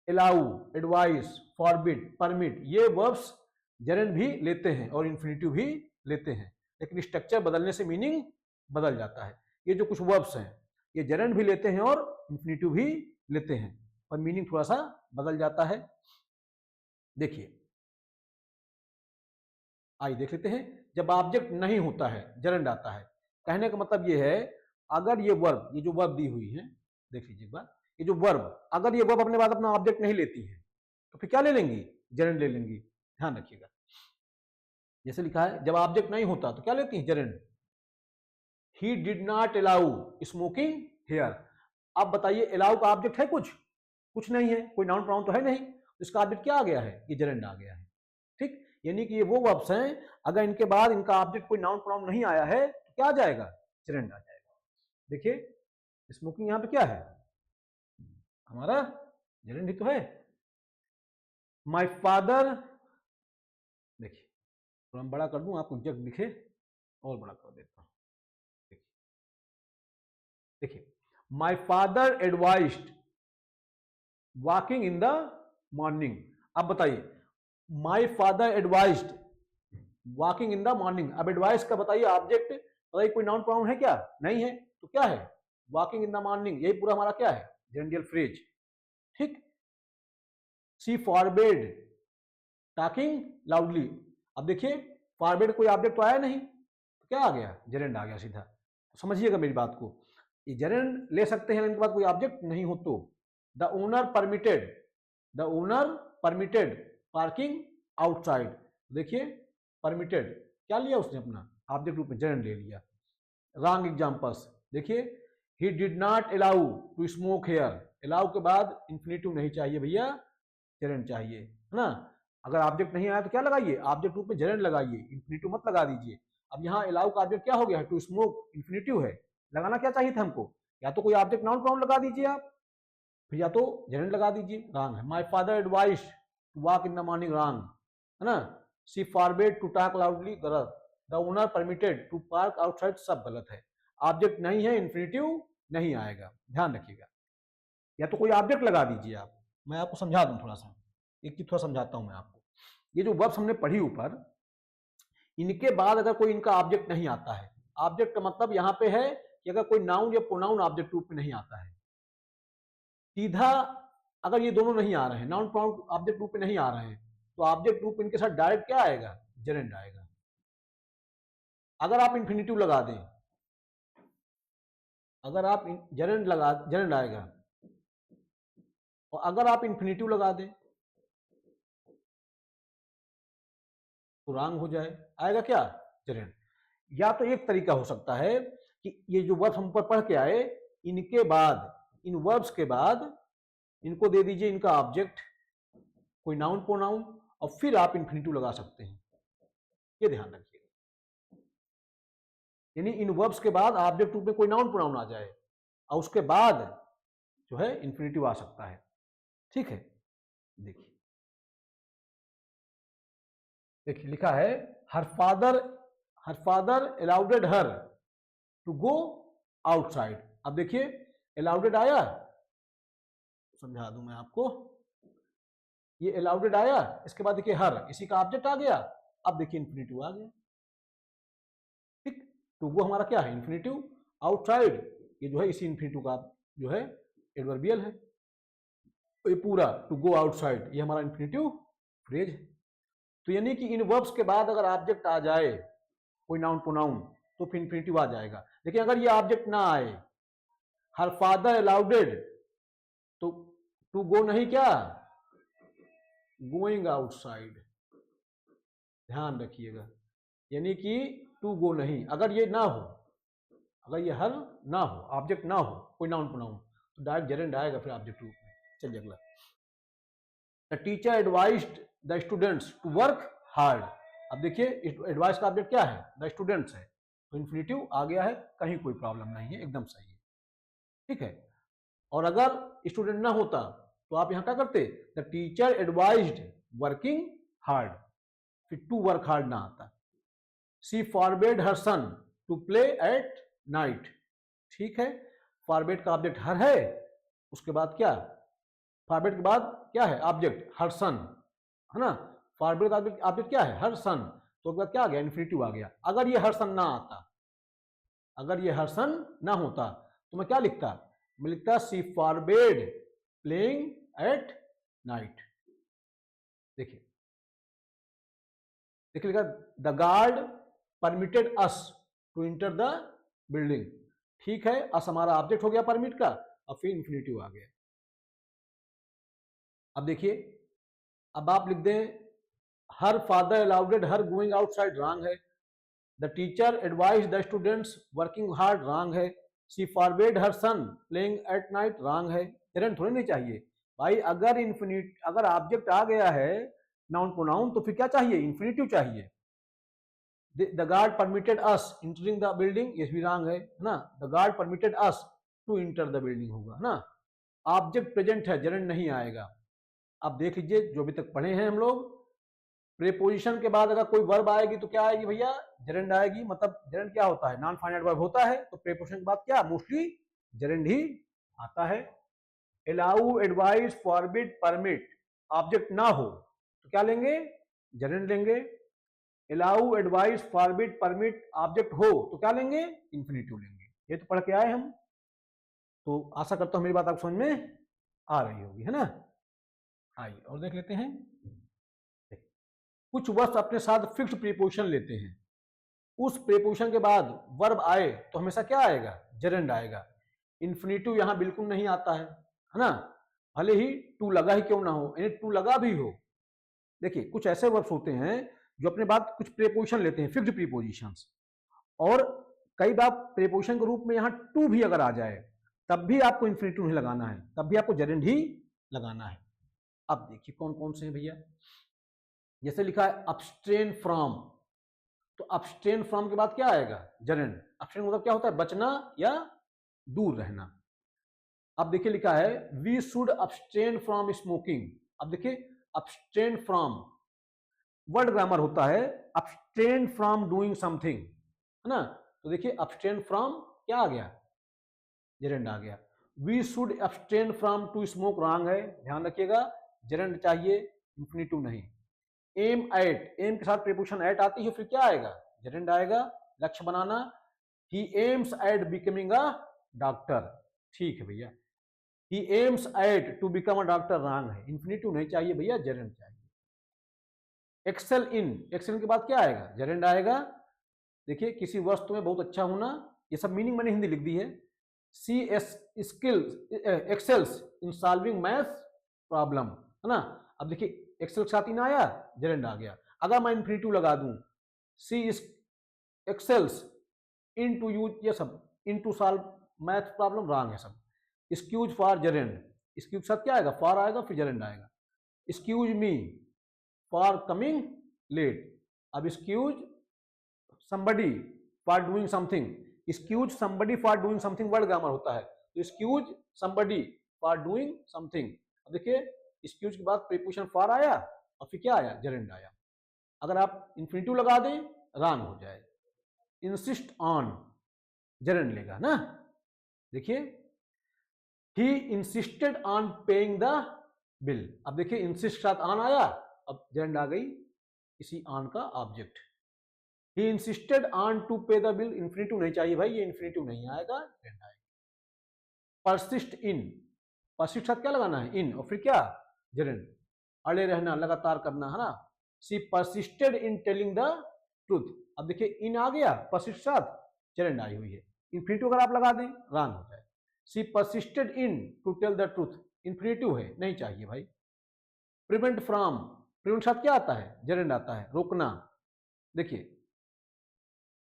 अलाउ, एडवाइस, फॉरबिड, परमिट, ये वर्ब्स जेरेंड भी लेते हैं और इन्फिनिटिव भी लेते हैं, लेकिन स्ट्रक्चर बदलने से मीनिंग बदल जाता है। ये जो कुछ वर्ब्स हैं ये जेरेंड भी लेते हैं और इन्फिनिटिव भी लेते हैं, और मीनिंग थोड़ा सा बदल जाता है। देखिए आइए देख लेते हैं, जब ऑब्जेक्ट नहीं होता है जेरेंड आता है। कहने का मतलब ये है, अगर ये वर्ब, ये जो वर्ब दी हुई है, देख लीजिए एक बार, ये जो वर्ब, अगर ये वर्ब अपने बाद अपना ऑब्जेक्ट नहीं लेती है तो फिर क्या ले लेंगी, जेरेंड ले लेंगी, ध्यान रखिएगा। जैसे लिखा है जब ऑब्जेक्ट नहीं होता तो क्या लेती है, gerund. He did not allow smoking here, अब बताइए अलाउ का ऑब्जेक्ट है कुछ, कुछ नहीं है, कोई नाउन प्रोनाउन तो है नहीं, तो इसका ऑब्जेक्ट क्या आ गया है, ये जेरेंड आ गया है। ठीक, यानी कि ये वो वर्ब्स हैं अगर इनके बाद इनका ऑब्जेक्ट कोई नाउन प्रोनाउन नहीं आया है तो क्या आ जाएगा, जेरेंड आ जाएगा। देखिए स्मोकिंग यहां पे क्या है, हमारा जेरेंड ही तो है। माय फादर, देखिए थोड़ा बड़ा कर दूं आपको जग दिखे, और बड़ा कर देता हूं। देखिए देखिए my father advised walking in the morning, अब बताइए my father advised walking in the morning, अब एडवाइस का बताइए ऑब्जेक्ट, बताइए कोई नाउन प्रोनाउन है क्या, नहीं है, तो क्या है, वॉकिंग इन द मॉर्निंग, यही पूरा हमारा क्या है, जेरेंडियल फ्रेज। ठीक, शी फॉरबेड टॉकिंग लाउडली, अब देखिए फॉरबेड कोई ऑब्जेक्ट तो आया नहीं, तो क्या आ गया, जेरेंड आ गया सीधा। तो समझिएगा मेरी बात को, ये जेरेंड ले सकते हैं इनके बाद कोई ऑब्जेक्ट नहीं हो तो। The owner permitted, the owner permitted parking outside, देखिए परमिटेड क्या लिया उसने अपना ऑब्जेक्ट रूप में, जेरेंड ले लिया। रॉन्ग एग्जांपल्स, देखिए he did not allow to smoke here, allow के बाद इन्फिनिटिव नहीं चाहिए भैया, जेरेंड चाहिए, है ना। अगर ऑब्जेक्ट नहीं आया तो क्या लगाइए, ऑब्जेक्ट रूप में जेरेंड लगाइए, इन्फिनिटिव मत लगा दीजिए। अब यहाँ अलाउ का ऑब्जेक्ट क्या हो गया है, टू स्मोक, इन्फिनिटिव है, लगाना क्या चाहिए था हमको, या तो कोई ऑब्जेक्ट नाउन प्रोनाउन लगा दीजिए आप, फिर या तो जेरेंड लगा दीजिए, रॉन्ग है। My father advice to walk in the morning, wrong है ना। She forbade to talk loudly, गलत। The owner permitted to park outside, सब गलत है। ऑब्जेक्ट नहीं है, इन्फिनिटिव नहीं आएगा, ध्यान रखिएगा। या तो कोई ऑब्जेक्ट लगा दीजिए आप, मैं आपको समझा दूं थोड़ा सा, एक चीज थोड़ा समझाता हूं मैं आपको। ये जो वर्ब्स हमने पढ़ी ऊपर, इनके बाद अगर कोई इनका ऑब्जेक्ट नहीं आता है, ऑब्जेक्ट का मतलब यहां पे है कि अगर कोई नाउन या प्रोनाउन ऑब्जेक्ट रूप में नहीं आता है, सीधा अगर ये दोनों नहीं आ रहे हैं, नाउन प्रोनाउन ऑब्जेक्ट रूप में नहीं आ रहे हैं, तो ऑब्जेक्ट रूप इनके साथ डायरेक्ट क्या आएगा, जेरेंड आएगा। अगर आप इन्फिनिटिव लगा दें, अगर आप जेरेंड आएगा, और अगर आप इन्फिनिटिव लगा दें तो रॉन्ग हो जाए, आएगा क्या, जेरेंड। या तो एक तरीका हो सकता है कि ये जो वर्ब्स हम ऊपर पढ़ के आए, इनके बाद, इन वर्ब्स के बाद इनको दे दीजिए इनका ऑब्जेक्ट, कोई नाउन प्रोनाउन, और फिर आप इन्फिनिटिव लगा सकते हैं, ये ध्यान रखिए। यानी इन वर्ब्स के बाद ऑब्जेक्ट रूप में कोई नाउन प्रोनाउन आ जाए, और उसके बाद जो है इन्फिनिटिव आ सकता है। ठीक है, देखिए देखिए लिखा है her father allowed her to go outside. अब देखिए अलाउडेड आया, समझा दूं मैं आपको, ये अलाउडेड आया, इसके बाद देखिए हर, इसी का ऑब्जेक्ट आ गया। अब देखिए इन्फिनिटिव आ गया। ठीक, टू गो हमारा क्या है, इन्फिनिटिव। आउटसाइड ये जो है इसी इन्फिनिटिव का जो है एडवर्बियल है। ये पूरा टू गो आउटसाइड ये हमारा इन्फिनिटिव फ्रेज है। तो यानी कि इन वर्ब्स के बाद अगर ऑब्जेक्ट आ जाए कोई नाउन प्रोनाउन तो फिर इन्फिनिटिव आ जाएगा। लेकिन अगर ये ऑब्जेक्ट ना आए, हर फादर अलाउडेड, तो टू गो नहीं, क्या गोइंग आउटसाइड, ध्यान रखिएगा। यानी कि टू गो नहीं, अगर ये ना हो, अगर ये हर ना हो, ऑब्जेक्ट ना हो कोई नाउन प्रोनाउन, तो डायरेक्ट जेरेंड आएगा फिर ऑब्जेक्ट रूप में। चलिए अगला, the teacher advised the students to work hard. अब देखिए एडवाइस का ऑब्जेक्ट क्या है, द स्टूडेंट्स है, तो इन्फिनिटिव आ गया है, कहीं कोई प्रॉब्लम नहीं है, एकदम सही है। ठीक है, और अगर स्टूडेंट ना होता तो आप यहां क्या करते, the teacher advised working hard, फिर टू वर्क हार्ड ना आता। She forbade her son to play at night. ठीक है, फॉरबेड का ऑब्जेक्ट हर है, उसके बाद क्या, फॉरबेड के बाद क्या है ऑब्जेक्ट, हर सन है ना। फॉरबेड का ऑब्जेक्ट क्या है, हर सन, तो उसके बाद क्या आ गया, इन्फिनिटिव आ गया। अगर ये हर सन ना आता, अगर ये हर सन ना होता तो मैं क्या लिखता, मैं लिखता she forbade playing at night. देखिए देखिए लिखा the guard permitted us to enter the building. ठीक है, अस हमारा ऑब्जेक्ट हो गया परमिट का, अब फिर इन्फिनिटिव आ गया। अब देखिए, अब आप लिख दें her father allowed her going outside, wrong है। The teacher advise the students working hard, wrong है। She forbade her son playing at night, wrong है। जेरेंड थोड़ी नहीं चाहिए भाई, अगर ऑब्जेक्ट आ गया है नाउन प्रोनाउन तो फिर क्या चाहिए, इन्फिनिटिव चाहिए। The guard permitted us entering the building, ये भी रॉन्ग है ना। The guard permitted us to enter the building होगा ना। ऑब्जेक्ट प्रेजेंट है, जेरेंड नहीं आएगा। अब देख लीजिए जो अभी तक पढ़े हैं हम लोग, प्रीपोजिशन के बाद अगर कोई वर्ब आएगी तो क्या आएगी भैया, जेरेंड आएगी। मतलब जेरेंड क्या होता है, नॉन फाइनाइट वर्ब होता है, तो प्रीपोजिशन के बाद क्या मोस्टली जेरेंड ही आता है। Allow, advice, forbid, permit, object ना हो तो क्या लेंगे, जेरेंड लेंगे। Allow, advice, forbid, permit, object हो तो क्या लेंगे, इन्फिनिटिव लेंगे। ये तो पढ़ के आए हम, तो आशा करता हूं मेरी बात आपको समझ में आ रही होगी, है ना। आइए और देख लेते हैं। कुछ वर्ड्स अपने साथ फिक्स्ड प्रीपोजिशन लेते हैं, उस प्रीपोजिशन के बाद वर्ब आए तो हमेशा क्या आएगा, जेरेंड आएगा। इन्फिनिटिव यहां बिल्कुल नहीं आता है ना, भले ही टू लगा ही क्यों ना हो, यानी टू लगा भी हो। देखिए कुछ ऐसे वर्ड्स होते हैं जो अपने बाद कुछ प्रीपोजिशन लेते हैं, फिक्स्ड प्रीपोजिशंस, और कई बार प्रीपोजिशन के रूप में यहां टू भी अगर आ जाए तब भी आपको इन्फिनिटिव नहीं लगाना है, तब भी आपको जेरेंड ही लगाना है। अब देखिए कौन कौन से हैं भैया, जैसे लिखा है अब्सटेन फ्रॉम, तो अब्सटेन फ्रॉम के बाद क्या आएगा, जेरेंड। अब्सटेन मतलब क्या होता है, बचना या दूर रहना। अब देखिए लिखा है we should abstain from smoking. अब देखिए अब्सटेन फ्रॉम वर्ड ग्रामर होता है, अब्सटेन फ्रॉम डूइंग समथिंग, है ना। तो देखिए अब्सटेन फ्रॉम क्या आ गया, जेरेंड आ गया। We should abstain from to smoke, wrong है, ध्यान रखिएगा, जेरेंड चाहिए, इन्फिनिटिव नहीं। एम एट, एम के साथ प्रीपोजिशन एट आती है, फिर क्या आएगा, जेरेंड आएगा। लक्ष्य बनाना, he aims at becoming a doctor, ठीक है भैया। He aims at to become a doctor, wrong है, इन्फिनिटिव नहीं चाहिए भैया, जेरेंड चाहिए। एक्सेल इन, एक्सेल के बाद क्या आएगा, जेरेंड आएगा। देखिए किसी वस्तु में बहुत अच्छा होना, ये सब मीनिंग मैंने हिंदी लिख दी है। She as skills excels in solving math problem, है ना। अब देखिए एक्सेल के साथ इन आया, जेरेंड आ गया। अगर मैं इन्फिनिटिव लगा दूं, सी एक्सेल्स इन टू यूज, ये सब in to solve math problem, wrong है सब। एक्सक्यूज फॉर जेरेंड, एक्सक्यूज के साथ क्या आएगा, फॉर आएगा, फिर जेरेंड आएगा। Excuse me for coming late, अब excuse somebody for doing something, excuse somebody for doing something word grammar होता है, तो excuse somebody for doing something. अब देखिए एक्सक्यूज के बाद प्रीपोजिशन फॉर आया और फिर क्या आया, जेरेंड आया। अगर आप इन्फिनिटिव लगा दें रॉन्ग हो जाए। इंसिस्ट ऑन जेरेंड लेगा ना। देखिए ही insisted on paying the bill. अब देखिए इंसिस्ट साथ ऑन आया, अब जेरेंड आ गई इसी ऑन का object. He insisted on to pay the bill, infinitive नहीं चाहिए भाई, ये इन्फिनिटिव नहीं आएगा, जेरेंड आएगा। परसिस्ट इन, परसिस्ट साथ क्या लगाना है, इन, और फिर क्या, जेरेंड। अड़े रहना, लगातार करना, है ना। She persisted in telling the truth. अब देखिए इन आ गया, परसिस्ट साथ जेरेंड आई हुई है। इन्फिनिटिव अगर आप लगा दें रॉन्ग हो जाए। She persisted in to tell the truth, infinitive है, नहीं चाहिए भाई। प्रिवेंट फ्रॉम, प्रिवेंट साथ क्या आता है, जेरेंड आता है, रोकना। देखिए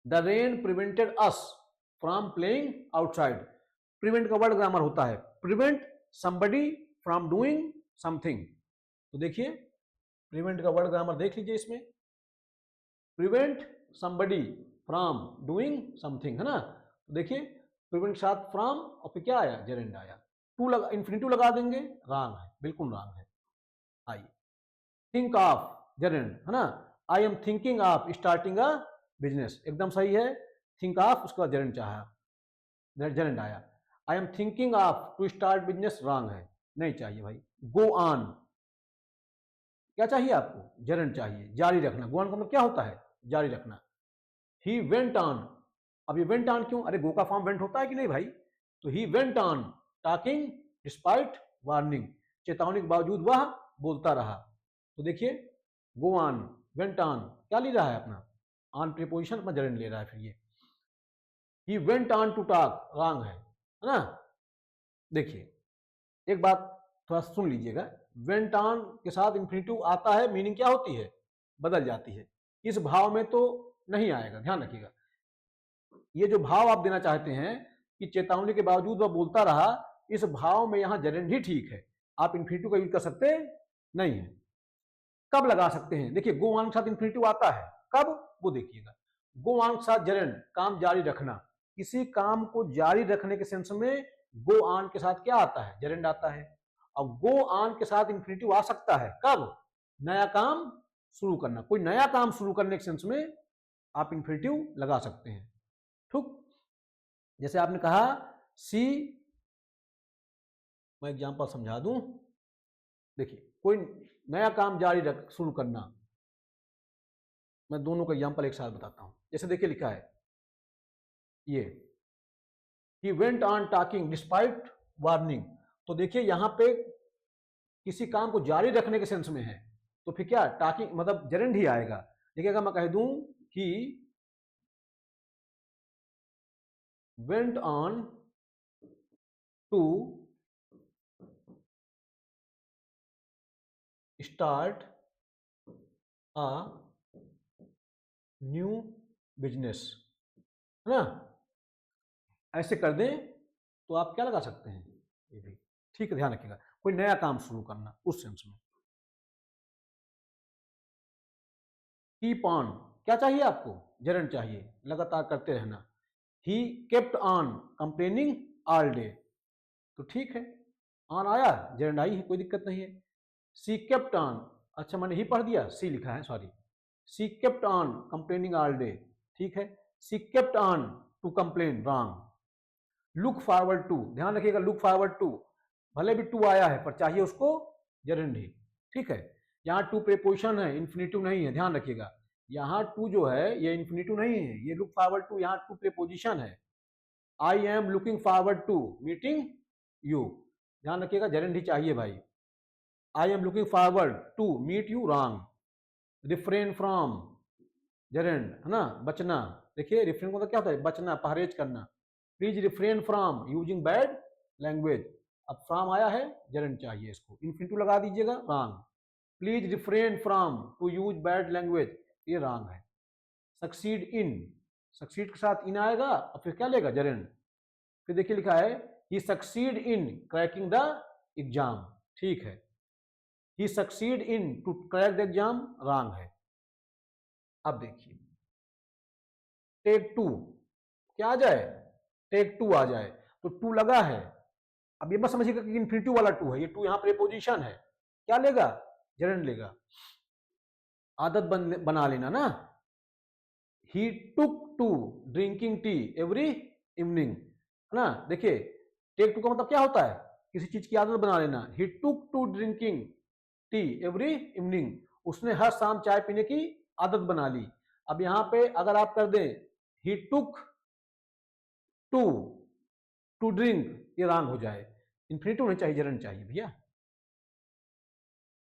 the rain prevented us from playing outside. Prevent का वर्ड ग्रामर होता है prevent somebody from doing something. तो देखिए प्रिवेंट का वर्ड ग्रामर देख लीजिए इसमें, prevent somebody from doing something, है ना। तो देखिए प्रिवेंट साथ फ्रॉम और फिर क्या आया, जेरेंड आया। टू लगा, इन्फिनिटिव लगा देंगे, रॉन्ग है, बिल्कुल रॉन्ग है। आइए थिंक ऑफ जेरेंड, है ना। I am thinking of starting a business, एकदम सही है। थिंक ऑफ उसका जेरेंड चाहा, जेरेंड आया। I am thinking of to start business, wrong है, नहीं चाहिए भाई। गो ऑन, क्या चाहिए आपको, जेरेंड चाहिए, जारी रखना। गो ऑन का मतलब क्या होता है, जारी रखना। ही वेंट ऑन, अब ये वेंट ऑन क्यों, अरे गो का फॉर्म वेंट होता है कि नहीं भाई। तो ही went on talking despite warning, चेतावनी के बावजूद वह बोलता रहा। तो देखिए गो ऑन, वेंट ऑन, क्या ले रहा है अपना, ऑन प्रीपोजिशन अपना जेरेंड ले रहा है। फिर ये he went on to talk, wrong है ना। देखिए एक बात थोड़ा सुन लीजिएगा, वेंट ऑन के साथ इन्फिनिटिव आता है, मीनिंग क्या होती है, बदल जाती है। इस भाव में तो नहीं आएगा, ध्यान रखिएगा। ये जो भाव आप देना चाहते हैं कि चेतावनी के बावजूद वह बोलता रहा, इस भाव में यहां जेरेंड ही ठीक है, आप इन्फिनिटिव का यूज कर सकते नहीं है। कब लगा सकते हैं, देखिए गो ऑन के साथ इन्फिनिटिव आता है, कब, वो देखिएगा। गो ऑन के साथ जेरेंड, काम जारी रखना, किसी काम को जारी रखने के सेंस में गो ऑन के साथ क्या आता है, जेरेंड आता है। अब गो ऑन के साथ इन्फिनिटिव आ सकता है कब, नया काम शुरू करना, कोई नया काम शुरू करने के सेंस में आप इन्फिनिटिव लगा सकते हैं। ठीक, जैसे आपने कहा सी, मैं एग्जांपल समझा दूं। देखिए कोई नया काम जारी रख, शुरू करना, मैं दोनों का एग्जांपल एक साथ बताता हूं। जैसे देखिए लिखा है ये, he went on talking despite warning. तो देखिए यहां पे किसी काम को जारी रखने के सेंस में है, तो फिर क्या, टॉकिंग मतलब जेरेंड ही आएगा। देखिए अगर मैं कह दूं कि went on to start a new business, है ना, ऐसे कर दें तो आप क्या लगा सकते हैं, ये भी ठीक है, ध्यान रखिएगा, कोई नया काम शुरू करना उस सेंस में। कीप ऑन, क्या चाहिए आपको, जेरेंड चाहिए, लगातार करते रहना। He kept on complaining all day, तो ठीक है, ऑन आया, जेरेंड आई है, कोई दिक्कत नहीं है। सी केप्ट ऑन, अच्छा मैंने ही पढ़ दिया, सी लिखा है, sorry. She kept on complaining all day, ठीक है। She kept on to complain, wrong. Look forward to, ध्यान रखिएगा, लुक फॉरवर्ड टू, भले भी टू आया है पर चाहिए उसको जेरेंड ही, ठीक है। यहाँ टू प्रीपोजिशन है, इन्फिनिटिव नहीं है, ध्यान रखिएगा। यहाँ टू जो है ये इन्फिनिटिव नहीं है, ये लुक फॉरवर्ड टू, यहाँ टू प्रीपोजिशन है। I am looking forward to meeting you, ध्यान रखिएगा, जेरेंड ही चाहिए भाई। I am looking forward to meet you, wrong. Refrain from, gerund, है ना, बचना। देखिए रिफ्रेन को क्या होता है, बचना, परहेज करना। Please refrain from using bad language, अब फ्रॉम आया है, जेरेंड चाहिए, इसको इन्फिनिटिव लगा दीजिएगा, wrong. Please refrain from to use bad language, ये रॉन्ग है। सक्सीड इन, सक्सीड के साथ इन आएगा और फिर क्या लेगा, जेरेंड। फिर देखिए लिखा है he succeed in cracking the exam, ठीक है। He succeed in to crack the exam, wrong है। अब देखिए टेक टू, क्या आ जाए, टेक टू आ जाए, तो टू लगा है, अब ये बस समझिएगा कि इन्फिनिटिव वाला टू है, ये टू यहाँ प्रीपोजिशन है, क्या लेगा, जेरेंड लेगा। आदत बना लेना ना, he took to drinking tea every evening, है ना। देखिए टेक टू का मतलब क्या होता है, किसी चीज की आदत बना लेना। He took to drinking tea every evening, उसने हर शाम चाय पीने की आदत बना ली। अब यहां पे अगर आप कर दें ही टुक टू टू ड्रिंक, ये रॉन्ग हो जाए, इन्फिनिटिव नहीं चाहिए, जेरेंड चाहिए भैया।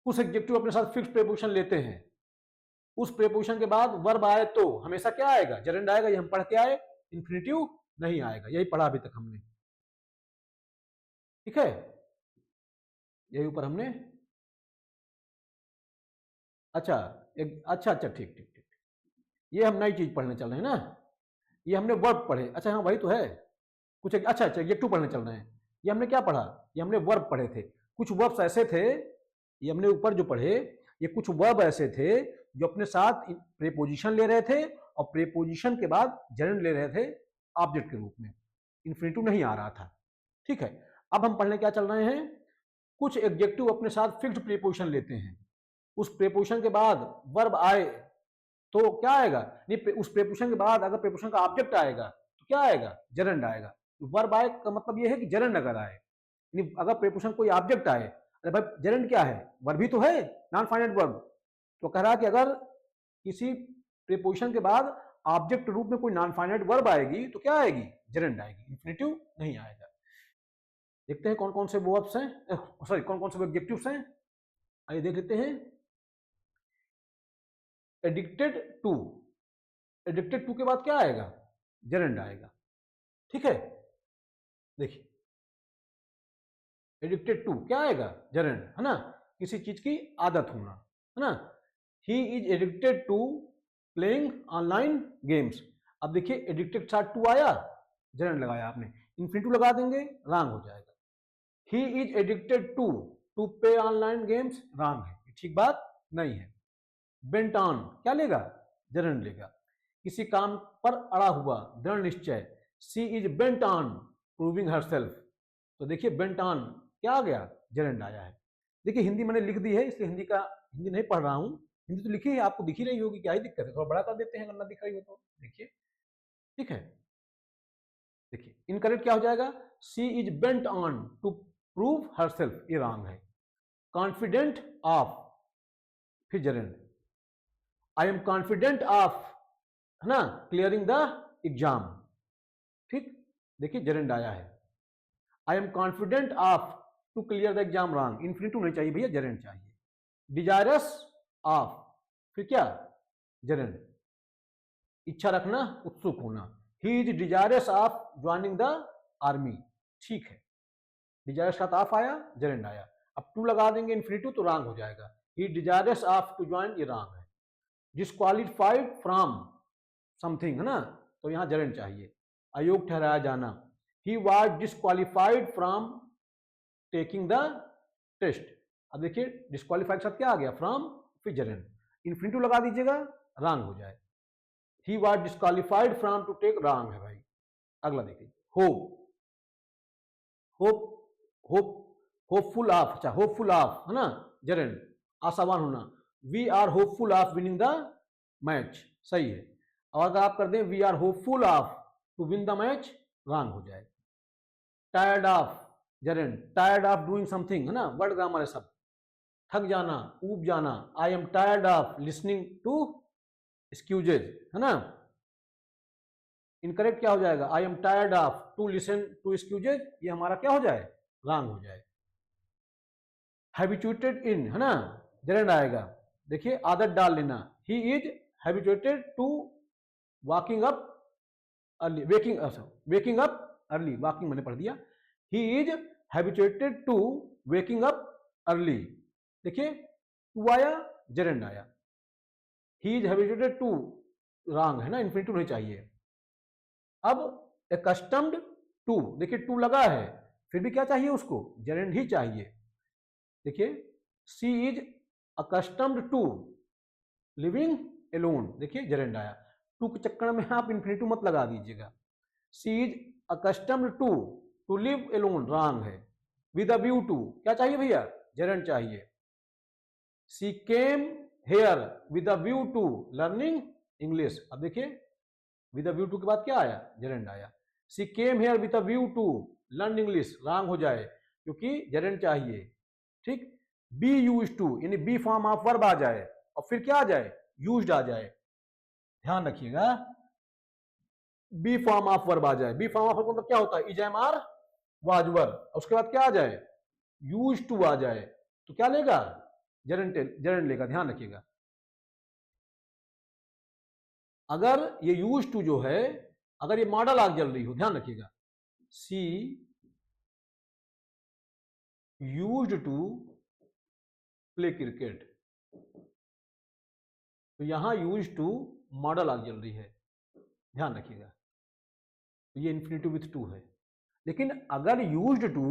कुछ एडजेक्टिव अपने साथ फिक्स प्रीपोजिशन लेते हैं, उस प्रीपोजिशन के बाद वर्ब आए तो हमेशा क्या आएगा, जेरेंड आएगा। ये हम पढ़ के आए, इन्फिनिटिव नहीं आएगा, यही पढ़ा अभी तक हमने, ठीक है, यही ऊपर हमने। अच्छा अच्छा ठीक ठीक ठीक ठीक, ये हम नई चीज पढ़ने चल रहे हैं ना, ये हमने वर्ब पढ़े, अच्छा हाँ वही तो है कुछ। अच्छा एडजेक्टिव पढ़ने चल रहे हैं, ये हमने क्या पढ़ा, ये हमने वर्ब पढ़े थे। कुछ वर्ब्स ऐसे थे, ये हमने ऊपर जो पढ़े, ये कुछ वर्ब ऐसे थे जो अपने साथ प्रीपोजिशन ले रहे थे और प्रीपोजिशन के बाद जेरेंड ले रहे थे ऑब्जेक्ट के रूप में, इन्फिनिटिव नहीं आ रहा था, ठीक है। अब हम पढ़ने क्या चल रहे हैं, कुछ एडजेक्टिव अपने साथ फिक्स्ड प्रीपोजिशन लेते हैं, उस प्रीपोजिशन के बाद वर्ब आए तो क्या आएगा, नहीं उस प्रीपोजिशन के बाद अगर प्रीपोजिशन का ऑब्जेक्ट आएगा तो क्या आएगा, जेरेंड आएगा। वर्ब आए का मतलब यह है कि जेरेंड अगर आए, अगर प्रीपोजिशन कोई ऑब्जेक्ट आए, अरे भाई जेरेंड क्या है, वर्ब ही तो है, नॉन फाइनाइट वर्ब। तो कह रहा है कि अगर किसी प्रीपोजिशन के बाद ऑब्जेक्ट रूप में कोई नॉन फाइनाइट वर्ब आएगी तो क्या आएगी, जेरेंड आएगी, इन्फिनिटिव नहीं आएगा। देखते हैं कौन कौन से वर्ब्स हैं, सॉरी कौन कौन से एडजेक्टिव्स हैं, आइए देख लेते हैं। एडिक्टेड टू, एडिक्टेड टू के बाद क्या आएगा, जेरेंड आएगा, ठीक है। देखिए एडिक्टेड टू क्या आएगा, जेरेंड, है ना, किसी चीज की आदत होना, है ना। He is addicted to playing online games. अब देखिए एडिक्टेड साथ टू आया, जेरेंड लगाया आपने, इन्फिनिटिव लगा देंगे, रॉन्ग हो जाएगा। He is addicted to to play online games, wrong है, ठीक बात नहीं है। बेंट ऑन क्या लेगा, जेरेंड लेगा। किसी काम पर अड़ा हुआ, दृढ़ निश्चय, she is bent on proving herself. तो देखिए बेंट ऑन क्या आ गया, जेरेंड आया है। देखिए हिंदी मैंने लिख दी है, इसलिए हिंदी नहीं पढ़ रहा हूं, हिंदी तो लिखी है, आपको दिख ही रही होगी, क्या ही दिक्कत है, थोड़ा बड़ा कर देते हैं अगर ना दिख रही हो तो, देखिए ठीक है। देखिए इनकरेक्ट क्या हो जाएगा, she is bent on to prove herself, ये रॉन्ग है। कॉन्फिडेंट ऑफ, फिर gerund, I am confident of, है ना, क्लियरिंग द एग्जाम, ठीक, देखिए जेरेंड आया है। I am confident of to clear the exam, wrong, infinitive नहीं चाहिए भैया, जेरेंड चाहिए। डिजायरस ऑफ, फिर क्या, जेरेंड, इच्छा रखना, उत्सुक होना, he is desirous of joining the army, ठीक है, डिजायरस का ऑफ आया, जेरेंड आया। अब टू लगा देंगे इन्फिनिटिव तो रॉन्ग हो जाएगा, he desirous of to join, ये रॉन्ग है। डिस्क्वालिफाइड फ्रॉम समथिंग, है ना, तो यहां जेरेंड चाहिए। अयोग्य ठहराया जाना, he was disqualified from taking the test. अब देखिए डिस्क्वालिफाइड साथ क्या आ गया, फ्रॉम, फिर जेरेंड, इन्फिनिटिव लगा दीजिएगा, रॉन्ग हो जाए। He was disqualified from to take, wrong है भाई। अगला देखिए, hope, hope, hope, hopeful of, अच्छा होपफुल ऑफ, है ना, जेरेंड, आशावान होना। We are hopeful of winning the match, सही है। और अगर आप कर दें we are hopeful of to win the match, wrong हो जाए। Tired of, gerund, tired of doing something, है ना, वर्ड ग्रामर है सब, थक जाना, ऊब जाना। I am tired of listening to excuses, है ना, इनकरेक्ट क्या हो जाएगा, I am tired of to listen to excuses, ये हमारा क्या हो जाए, रॉन्ग हो जाए। हैबिचुएटेड इन, है ना, जेरेंड आएगा। देखिए आदत डाल लेना, he is habituated to walking up early, waking up early, walking मैंने पढ़ दिया। He is habituated to waking up early, देखिए टू आया, जेरेंड आया। He is habituated to, wrong है ना, इन्फिनिटिव नहीं चाहिए। अब एकस्टम्ड टू, देखिए टू लगा है, फिर भी क्या चाहिए उसको, जेरेंड ही चाहिए। देखिए she is accustomed to living alone, देखिए जेरेंड आया। टू के चक्कर में आप इन्फिनिटिव मत लगा दीजिएगा। She is accustomed to live alone, wrong है। विद अ व्यू टू, क्या चाहिए भैया, जेरेंड चाहिए। She came here with a view to learning English. अब देखिए विद अ व्यू टू के बाद क्या आया, जेरेंड आया। She came here with a view to learn English, wrong हो जाए क्योंकि जेरेंड चाहिए। ठीक, बी यूज टू यानी बी फॉर्म ऑफ वर्ब आ जाए और फिर क्या आ जाए, यूज्ड आ जाए। ध्यान रखिएगा, बी फॉर्म ऑफ वर्ब आ जाए। बी फॉर्म ऑफ वर्ब मतलब क्या होता है, is am are was were, उसके बाद क्या आ जाए, यूज टू आ जाए, तो क्या लेगा, जेरेंड लेगा। ध्यान रखिएगा, अगर ये यूज टू जो है, अगर ये मॉडल आग जल रही हो, ध्यान रखिएगा, सी यूज्ड टू प्ले क्रिकेट, तो यहां यूज टू मॉडल आग जल रही है, ध्यान रखिएगा, तो ये इन्फिनिटिव विथ टू है। लेकिन अगर used to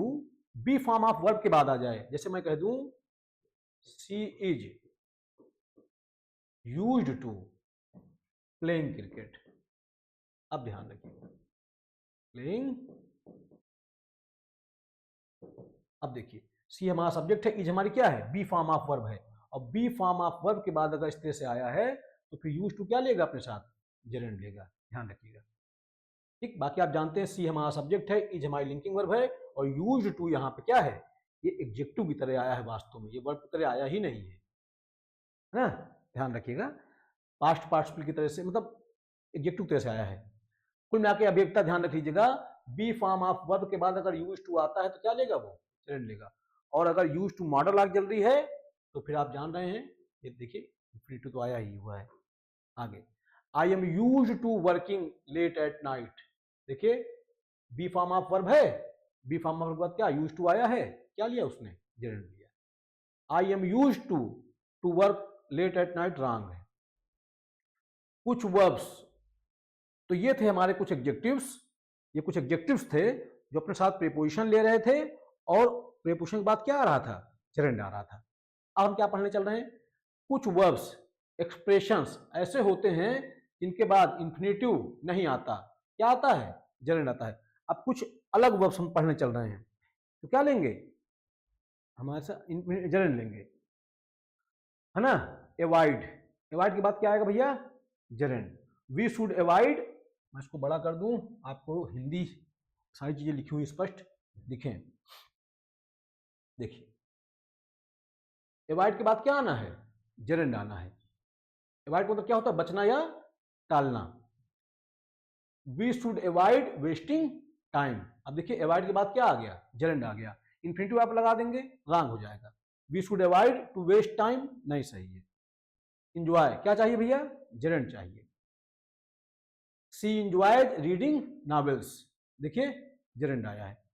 be form of verb के बाद आ जाए, जैसे मैं कह दूं she is used to playing cricket, अब ध्यान रखिएगा, प्लेइंग, अब देखिए सी हमारा सब्जेक्ट है, इज हमारी क्या है, बी फॉर्म ऑफ वर्ब है, और बी फॉर्म ऑफ वर्ब के बाद अगर इस तरह से आया है तो फिर यूज टू क्या लेगा अपने साथ, जेरेंड लेगा। ध्यान रखिएगा, ठीक। बाकी आप जानते हैं सी हमारा सब्जेक्ट है, इज हमारी लिंकिंग वर्ब है, और यूज टू यहाँ पे क्या है, ये एडजेक्टिव की तरह आया है, वास्तव में ये वर्ब की तरह आया ही नहीं है ना। ध्यान रखिएगा, पास्ट पार्टिसिपल की तरह से, मतलब एडजेक्टिव तरह से आया है। कुल मिला के अभिव्यक्ता ध्यान रख लीजिएगा, बी फॉर्म ऑफ वर्ब के बाद अगर यूज टू आता है तो क्या लेगा, वो जेरेंड लेगा। और अगर यूज टू मॉडल आग जल रही है तो फिर आप जान रहे हैं, ये देखिए इन्फिनिटिव तो आया ही हुआ है। आगे, I am use to working late at night, देखिए बी फॉर्म ऑफ वर्ब है, बी फॉर्म ऑफ वर्ब के बाद क्या, यूज टू आया है, क्या लिया उसने, जेरेंड लिया। I am use to work late at night, wrong है। कुछ वर्ब्स, तो ये थे हमारे कुछ एडजेक्टिव्स, ये कुछ एडजेक्टिव्स थे जो अपने साथ प्रीपोजिशन ले रहे थे, और प्रीपोजिशन के बाद क्या आ रहा था, जेरेंड आ रहा था। अब हम क्या पढ़ने चल रहे हैं, कुछ वर्ब्स, एक्सप्रेशंस ऐसे होते हैं जिनके बाद इंफिनिटिव नहीं आता, क्या आता है, जेरेंड आता है। अब कुछ अलग वर्ब्स हम पढ़ने चल रहे हैं, तो क्या लेंगे, हमारे साथ जेरेंड लेंगे, है ना। एवॉइड, एवॉइड के बाद क्या आएगा भैया, जेरेंड। वी शुड एवॉइड, मैं इसको बड़ा कर दूं, आपको हिंदी सारी चीजें लिखी हुई स्पष्ट दिखें। देखिए एवॉइड के बाद क्या आना है, जेरेंड आना है। एवॉइड मतलब क्या होता है, बचना या टालना। We should avoid wasting time, अब देखिए एवॉइड के बाद क्या आ गया, जेरेंड आ गया। इन्फिनिटिव आप लगा देंगे, रॉन्ग हो जाएगा। We should avoid to waste time, नहीं सही है। इंजॉय, क्या चाहिए भैया, जेरेंड चाहिए। सी इंजॉयज रीडिंग नॉवेल्स, देखिए जेरेंड आया है।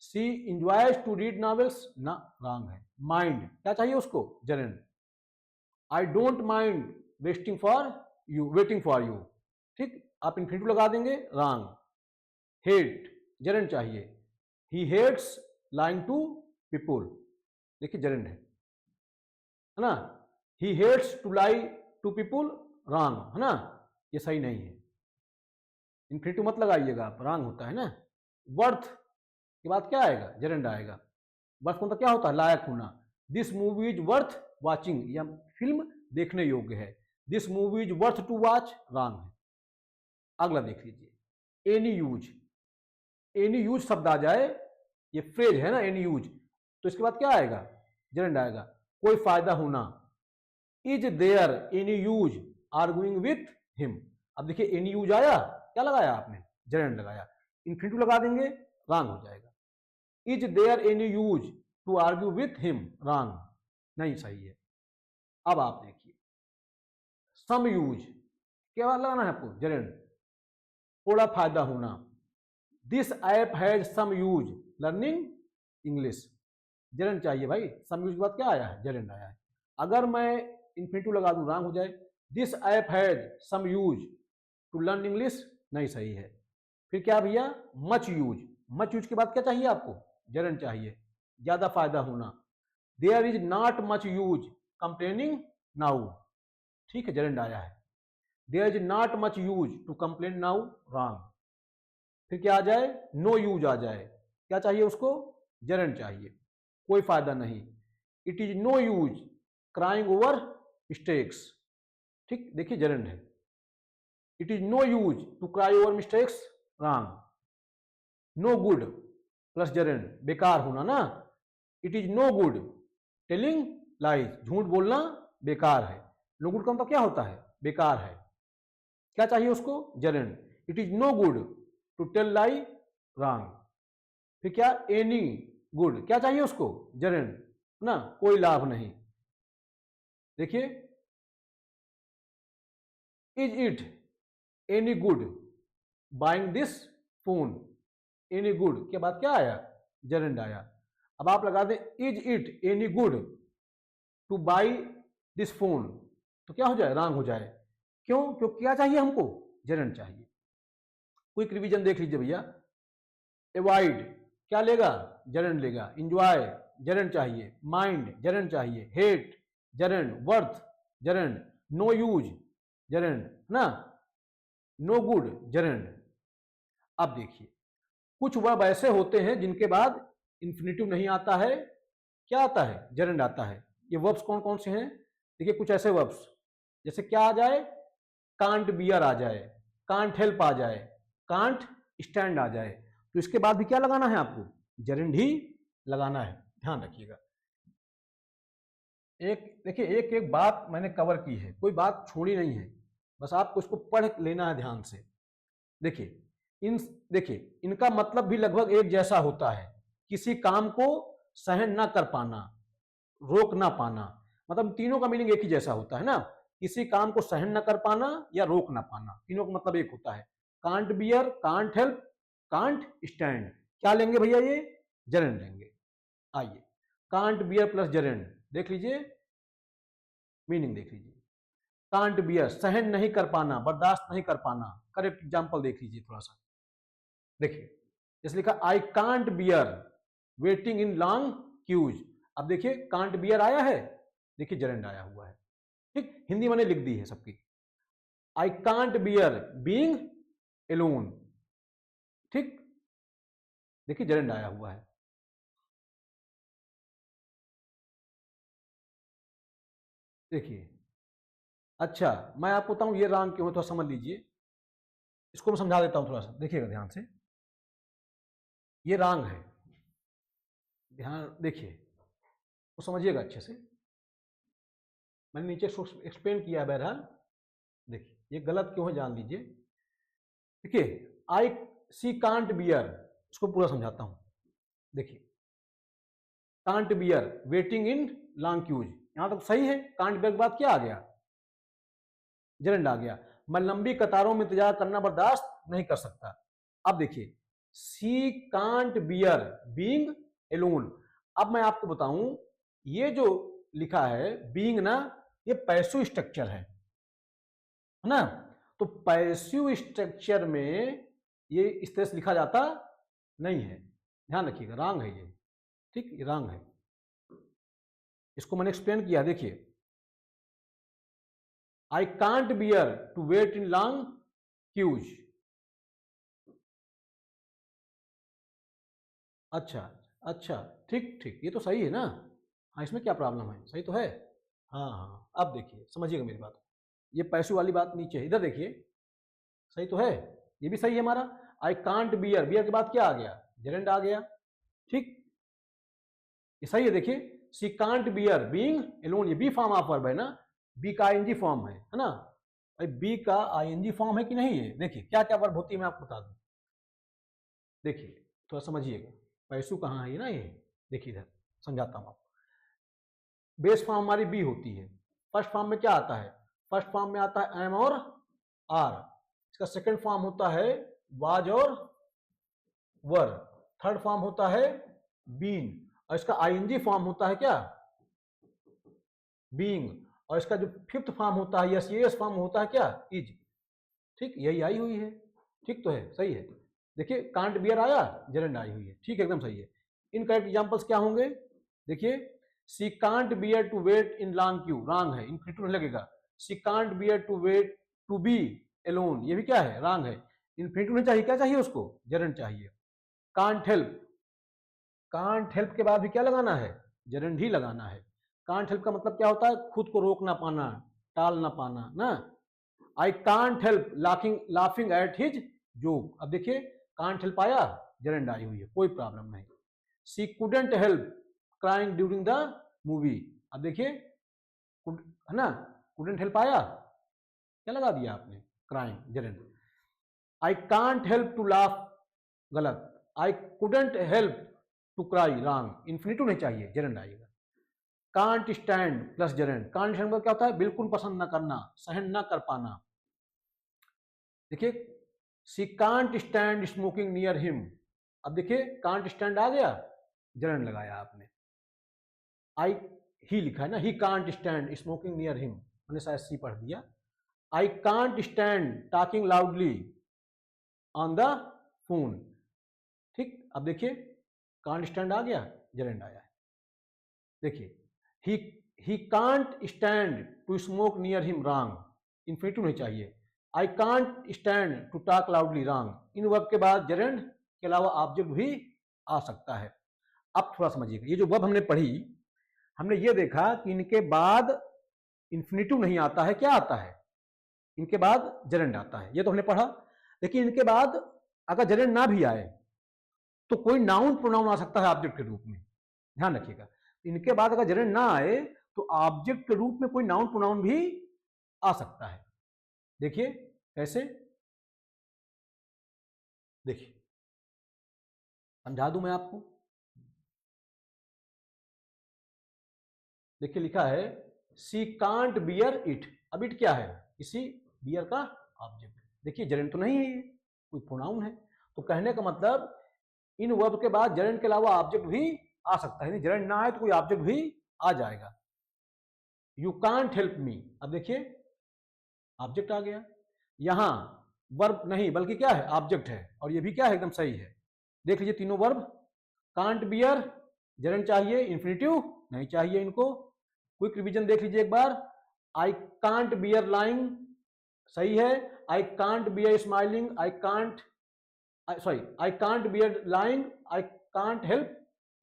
She enjoys to read novels, ना, रॉन्ग है। माइंड, क्या चाहिए उसको, gerund. I don't mind wasting for you, waiting for you, ठीक, आप इन्फिनिटिव लगा देंगे, रॉन्ग। हेट, जेरेंड चाहिए। He hates lying to people, देखिए जेरेंड है ना। He hates to lie to people, wrong है ना, ये सही नहीं है। इन्फिनिटिव मत लगाइएगा आप, रॉन्ग होता है ना। वर्थ के बाद क्या आएगा, जेरेंड आएगा। वर्थ मतलब क्या होता है, लायक होना। This movie is worth watching, यह फिल्म देखने योग्य है। This movie is worth to watch, wrong है। अगला देख लीजिए, एनी यूज, एनी यूज शब्द आ जाए, ये फ्रेज है ना, एनी यूज, तो इसके बाद क्या आएगा, जेरेंड आएगा। कोई फायदा होना, is there any use arguing with him, अब देखिए एनी यूज आया, क्या लगाया आपने, जेरेंड लगाया। इन्फिनिटिव लगा देंगे, रॉन्ग हो जाएगा। Is there any use to argue with him, wrong, नहीं सही है। अब आप देखिए, सम यूज, क्या लगाना है आपको, जेरेंड। थोड़ा फायदा होना, this app has some use learning English, gerund चाहिए भाई। सम यूज के बाद क्या आया है, जेरेंड आया है। अगर मैं इन्फिनिटिव लगा दूं, रॉन्ग हो जाए। This app has some use to learn English, नहीं सही है। फिर क्या भैया, मच यूज, मच यूज के बाद क्या चाहिए आपको, जेरेंड चाहिए, ज्यादा फायदा होना। There is not much use complaining now, ठीक है, जेरेंड आया है। There is not much use to complain now, wrong. फिर क्या आ जाए, नो यूज आ जाए, क्या चाहिए उसको, जेरेंड चाहिए, कोई फायदा नहीं। It is no use crying over mistakes, ठीक, देखिए जेरेंड है। It is no use to cry over mistakes, wrong. No good plus gerund, बेकार होना ना। It is no good telling lies, झूठ बोलना बेकार है। नो गुड का मतलब क्या होता है, बेकार है। क्या चाहिए उसको, gerund. It is no good to tell lie, wrong. फिर क्या, एनी गुड, क्या चाहिए उसको, जेरेंड ना, कोई लाभ नहीं। देखिए, is it any good buying this phone, any good के बाद क्या आया, जेरेंड आया। अब आप लगा दें is it any good two by this phone, तो क्या हो जाए, रॉन्ग हो जाए। क्यों, क्योंकि क्या चाहिए हमको, जेरेंड चाहिए। क्विक रिवीजन देख लीजिए भैया। एवॉइड क्या लेगा, जेरेंड लेगा। इंजॉय जेरेंड चाहिए। माइंड जेरेंड चाहिए। Hate gerund. Worth gerund. No use gerund ना। No good gerund. अब देखिए, कुछ वर्ब ऐसे होते हैं जिनके बाद इंफिनिटिव नहीं आता है, क्या आता है, जेरेंड आता है। ये वर्ब्स कौन कौन से हैं, देखिए कुछ ऐसे वर्ब्स, जैसे क्या आ जाए, कांट बियर आ जाए, कांट हेल्प आ जाए, कांट स्टैंड आ जाए, तो इसके बाद भी क्या लगाना है आपको, जेरेंड ही लगाना है, ध्यान रखिएगा। एक देखिए, एक एक बात मैंने कवर की है, कोई बात छोड़ी नहीं है, बस आपको इसको पढ़ लेना है ध्यान से। देखिए देखिए इनका मतलब भी लगभग एक जैसा होता है। किसी काम को सहन ना कर पाना, रोक ना पाना, मतलब तीनों का मीनिंग एक ही जैसा होता है ना। किसी काम को सहन ना कर पाना या रोक ना पाना, तीनों का मतलब एक होता है। Can't beer, can't help, can't stand, क्या लेंगे भैया, ये जेरेंड लेंगे। आइए, कांट बियर प्लस जेरेंड देख लीजिए, मीनिंग देख लीजिए। कांट बियर, सहन नहीं कर पाना, बर्दाश्त नहीं कर पाना। करेक्ट एग्जाम्पल देख लीजिए थोड़ा सा, देखिए जैसे लिखा, I can't bear waiting in long queues. अब देखिए कांट बियर आया है, देखिए जेरेंड आया हुआ है, ठीक, हिंदी मैंने लिख दी है सबकी। I can't bear being alone, ठीक, देखिए जेरेंड आया हुआ है। देखिए, अच्छा मैं आपको बताऊं ये रॉन्ग क्यों है, थोड़ा समझ लीजिए, इसको मैं समझा देता हूं थोड़ा सा, देखिएगा ध्यान से। ये रॉन्ग है, ध्यान देखिए, तो समझिएगा अच्छे से। मैंने नीचे एक्सप्लेन किया है बहरहाल, देखिए ये गलत क्यों है जान लीजिए। देखिए, आई सी कांट बियर, इसको पूरा समझाता हूं। देखिए, can't bear waiting in long queues, यहां तक सही है। कांट बियर के बाद क्या आ गया, जेरेंड आ गया। मैं लंबी कतारों में इंतजार करना बर्दाश्त नहीं कर सकता। अब देखिए, she can't bear being Elon. अब मैं आपको बताऊं, ये जो लिखा है बीइंग ना, ये पैसिव स्ट्रक्चर है ना। तो पैसिव स्ट्रक्चर में ये इस तरह से लिखा जाता नहीं है, ध्यान रखिएगा, रॉन्ग है ये, ठीक, ये रॉन्ग है। इसको मैंने एक्सप्लेन किया, देखिए, I can't bear to wait in long queues. अच्छा, अच्छा, ठीक ठीक, ये तो सही है ना। हाँ, इसमें क्या प्रॉब्लम है, सही तो है। हाँ हाँ, अब देखिए समझिएगा मेरी बात, ये पैसों वाली बात नीचे है, इधर देखिए, सही तो है, ये भी सही है हमारा। आई कांट बियर, बियर के बाद क्या आ गया, जेरेंड आ गया, ठीक, ये सही है। देखिए, she can't bear being Elon, ये बी फॉर्म ऑफ वर्ब है ना, बी का आईएनजी फॉर्म है ना। भाई बी का आईएनजी फॉर्म है कि नहीं है, देखिए क्या क्या वर्ब होती है मैं आपको बता दूं। देखिए थोड़ा समझिएगा, पैसू कहाँ है ना, ये देखिए इधर समझाता हूँ आपको। बेस फॉर्म हमारी बी होती है। फर्स्ट फॉर्म में क्या आता है, फर्स्ट फॉर्म में आता है एम और आर। इसका सेकंड फॉर्म होता है वाज और वर। थर्ड फॉर्म होता है बीन, और इसका आईएनजी फॉर्म होता है क्या, बीइंग। और इसका जो फिफ्थ फॉर्म होता है, यस फॉर्म होता है क्या, इज। ठीक, यही आई हुई है, ठीक तो है, सही है। देखिए कांट बियर आया, जेरेंड आई हुई है, ठीक, एकदम सही है। इनकरेक्ट एग्जांपल्स क्या होंगे, देखिए, she can't bear to wait in long queue, wrong है, इनफिनिटिव नहीं लगेगा। She can't bear to wait to be alone, ये भी क्या है, रॉन्ग है, इनफिनिटिव नहीं चाहिए, क्या चाहिए उसको, जेरेंड चाहिए। कांट हेल्प, कांट हेल्प के बाद भी क्या लगाना है, जेरेंड ही लगाना है। कांट हेल्प का मतलब क्या होता है, खुद को रोक ना पाना, टाल ना पाना ना। I can't help laughing at his joke. अब देखिए कांट हेल्प आया, जेरेंड आई हुई है, कोई प्रॉब्लम नहीं। She couldn't help crying during the movie. अब देखिए है ना, कुडंट हेल्प आया, क्या लगा दिया आपने, crying, gerund. I can't help to laugh, गलत। I couldn't help to cry, wrong. Infinitive नहीं चाहिए, जेरेंड आएगा। Can't stand plus gerund. Can't stand क्या होता है, बिल्कुल पसंद ना करना, सहन ना कर पाना। देखिए she can't stand smoking near him. अब देखिए कांट स्टैंड आ गया, जेरेंड लगाया आपने। आई ही लिखा है ना, ही can't stand smoking near him, मैंने शायद सी पढ़ दिया। आई can't stand talking loudly on the phone. ठीक, अब देखिए कांट स्टैंड आ गया, जेरेंड आया है। देखिए he can't stand to smoke near him, wrong. Infinitive नहीं चाहिए। I can't stand to talk loudly, wrong. इन वर्ब के बाद जेरेंड के अलावा ऑब्जेक्ट भी आ सकता है। अब थोड़ा समझिएगा, ये जो वर्ब हमने पढ़ी, हमने ये देखा कि इनके बाद इन्फिनिटिव नहीं आता है, क्या आता है, इनके बाद जेरेंड आता है, ये तो हमने पढ़ा। लेकिन इनके बाद अगर जेरेंड ना भी आए तो कोई नाउन प्रोनाउन आ सकता है ऑब्जेक्ट के रूप में, ध्यान रखिएगा। इनके बाद अगर जेरेंड ना आए तो ऑब्जेक्ट के रूप में कोई नाउन प्रोनाउन भी आ सकता है। देखिए कैसे, देखिए समझा दूं मैं आपको। देखिए लिखा है सी कांट बियर इट। अब इट क्या है, इसी बियर का ऑब्जेक्ट। देखिए जेरेंड तो नहीं है, ये कोई प्रोनाउन है, तो कहने का मतलब इन वर्ब के बाद जेरेंड के अलावा ऑब्जेक्ट भी आ सकता है। जेरेंड ना आए तो कोई ऑब्जेक्ट भी आ जाएगा। यू कांट हेल्प मी, अब देखिए ऑब्जेक्ट आ गया। यहां वर्ब नहीं बल्कि क्या है, ऑब्जेक्ट है, और ये भी क्या है, एकदम सही है। देख लीजिए तीनों वर्ब। कांट बियर, जेरेंड चाहिए, इन्फिनिटिव नहीं चाहिए इनको। क्विक रिवीजन देख लीजिए एक बार। आई कांट बियर लाइंग सही है। I can't beer smiling, I can't sorry I can't beer lying, I can't help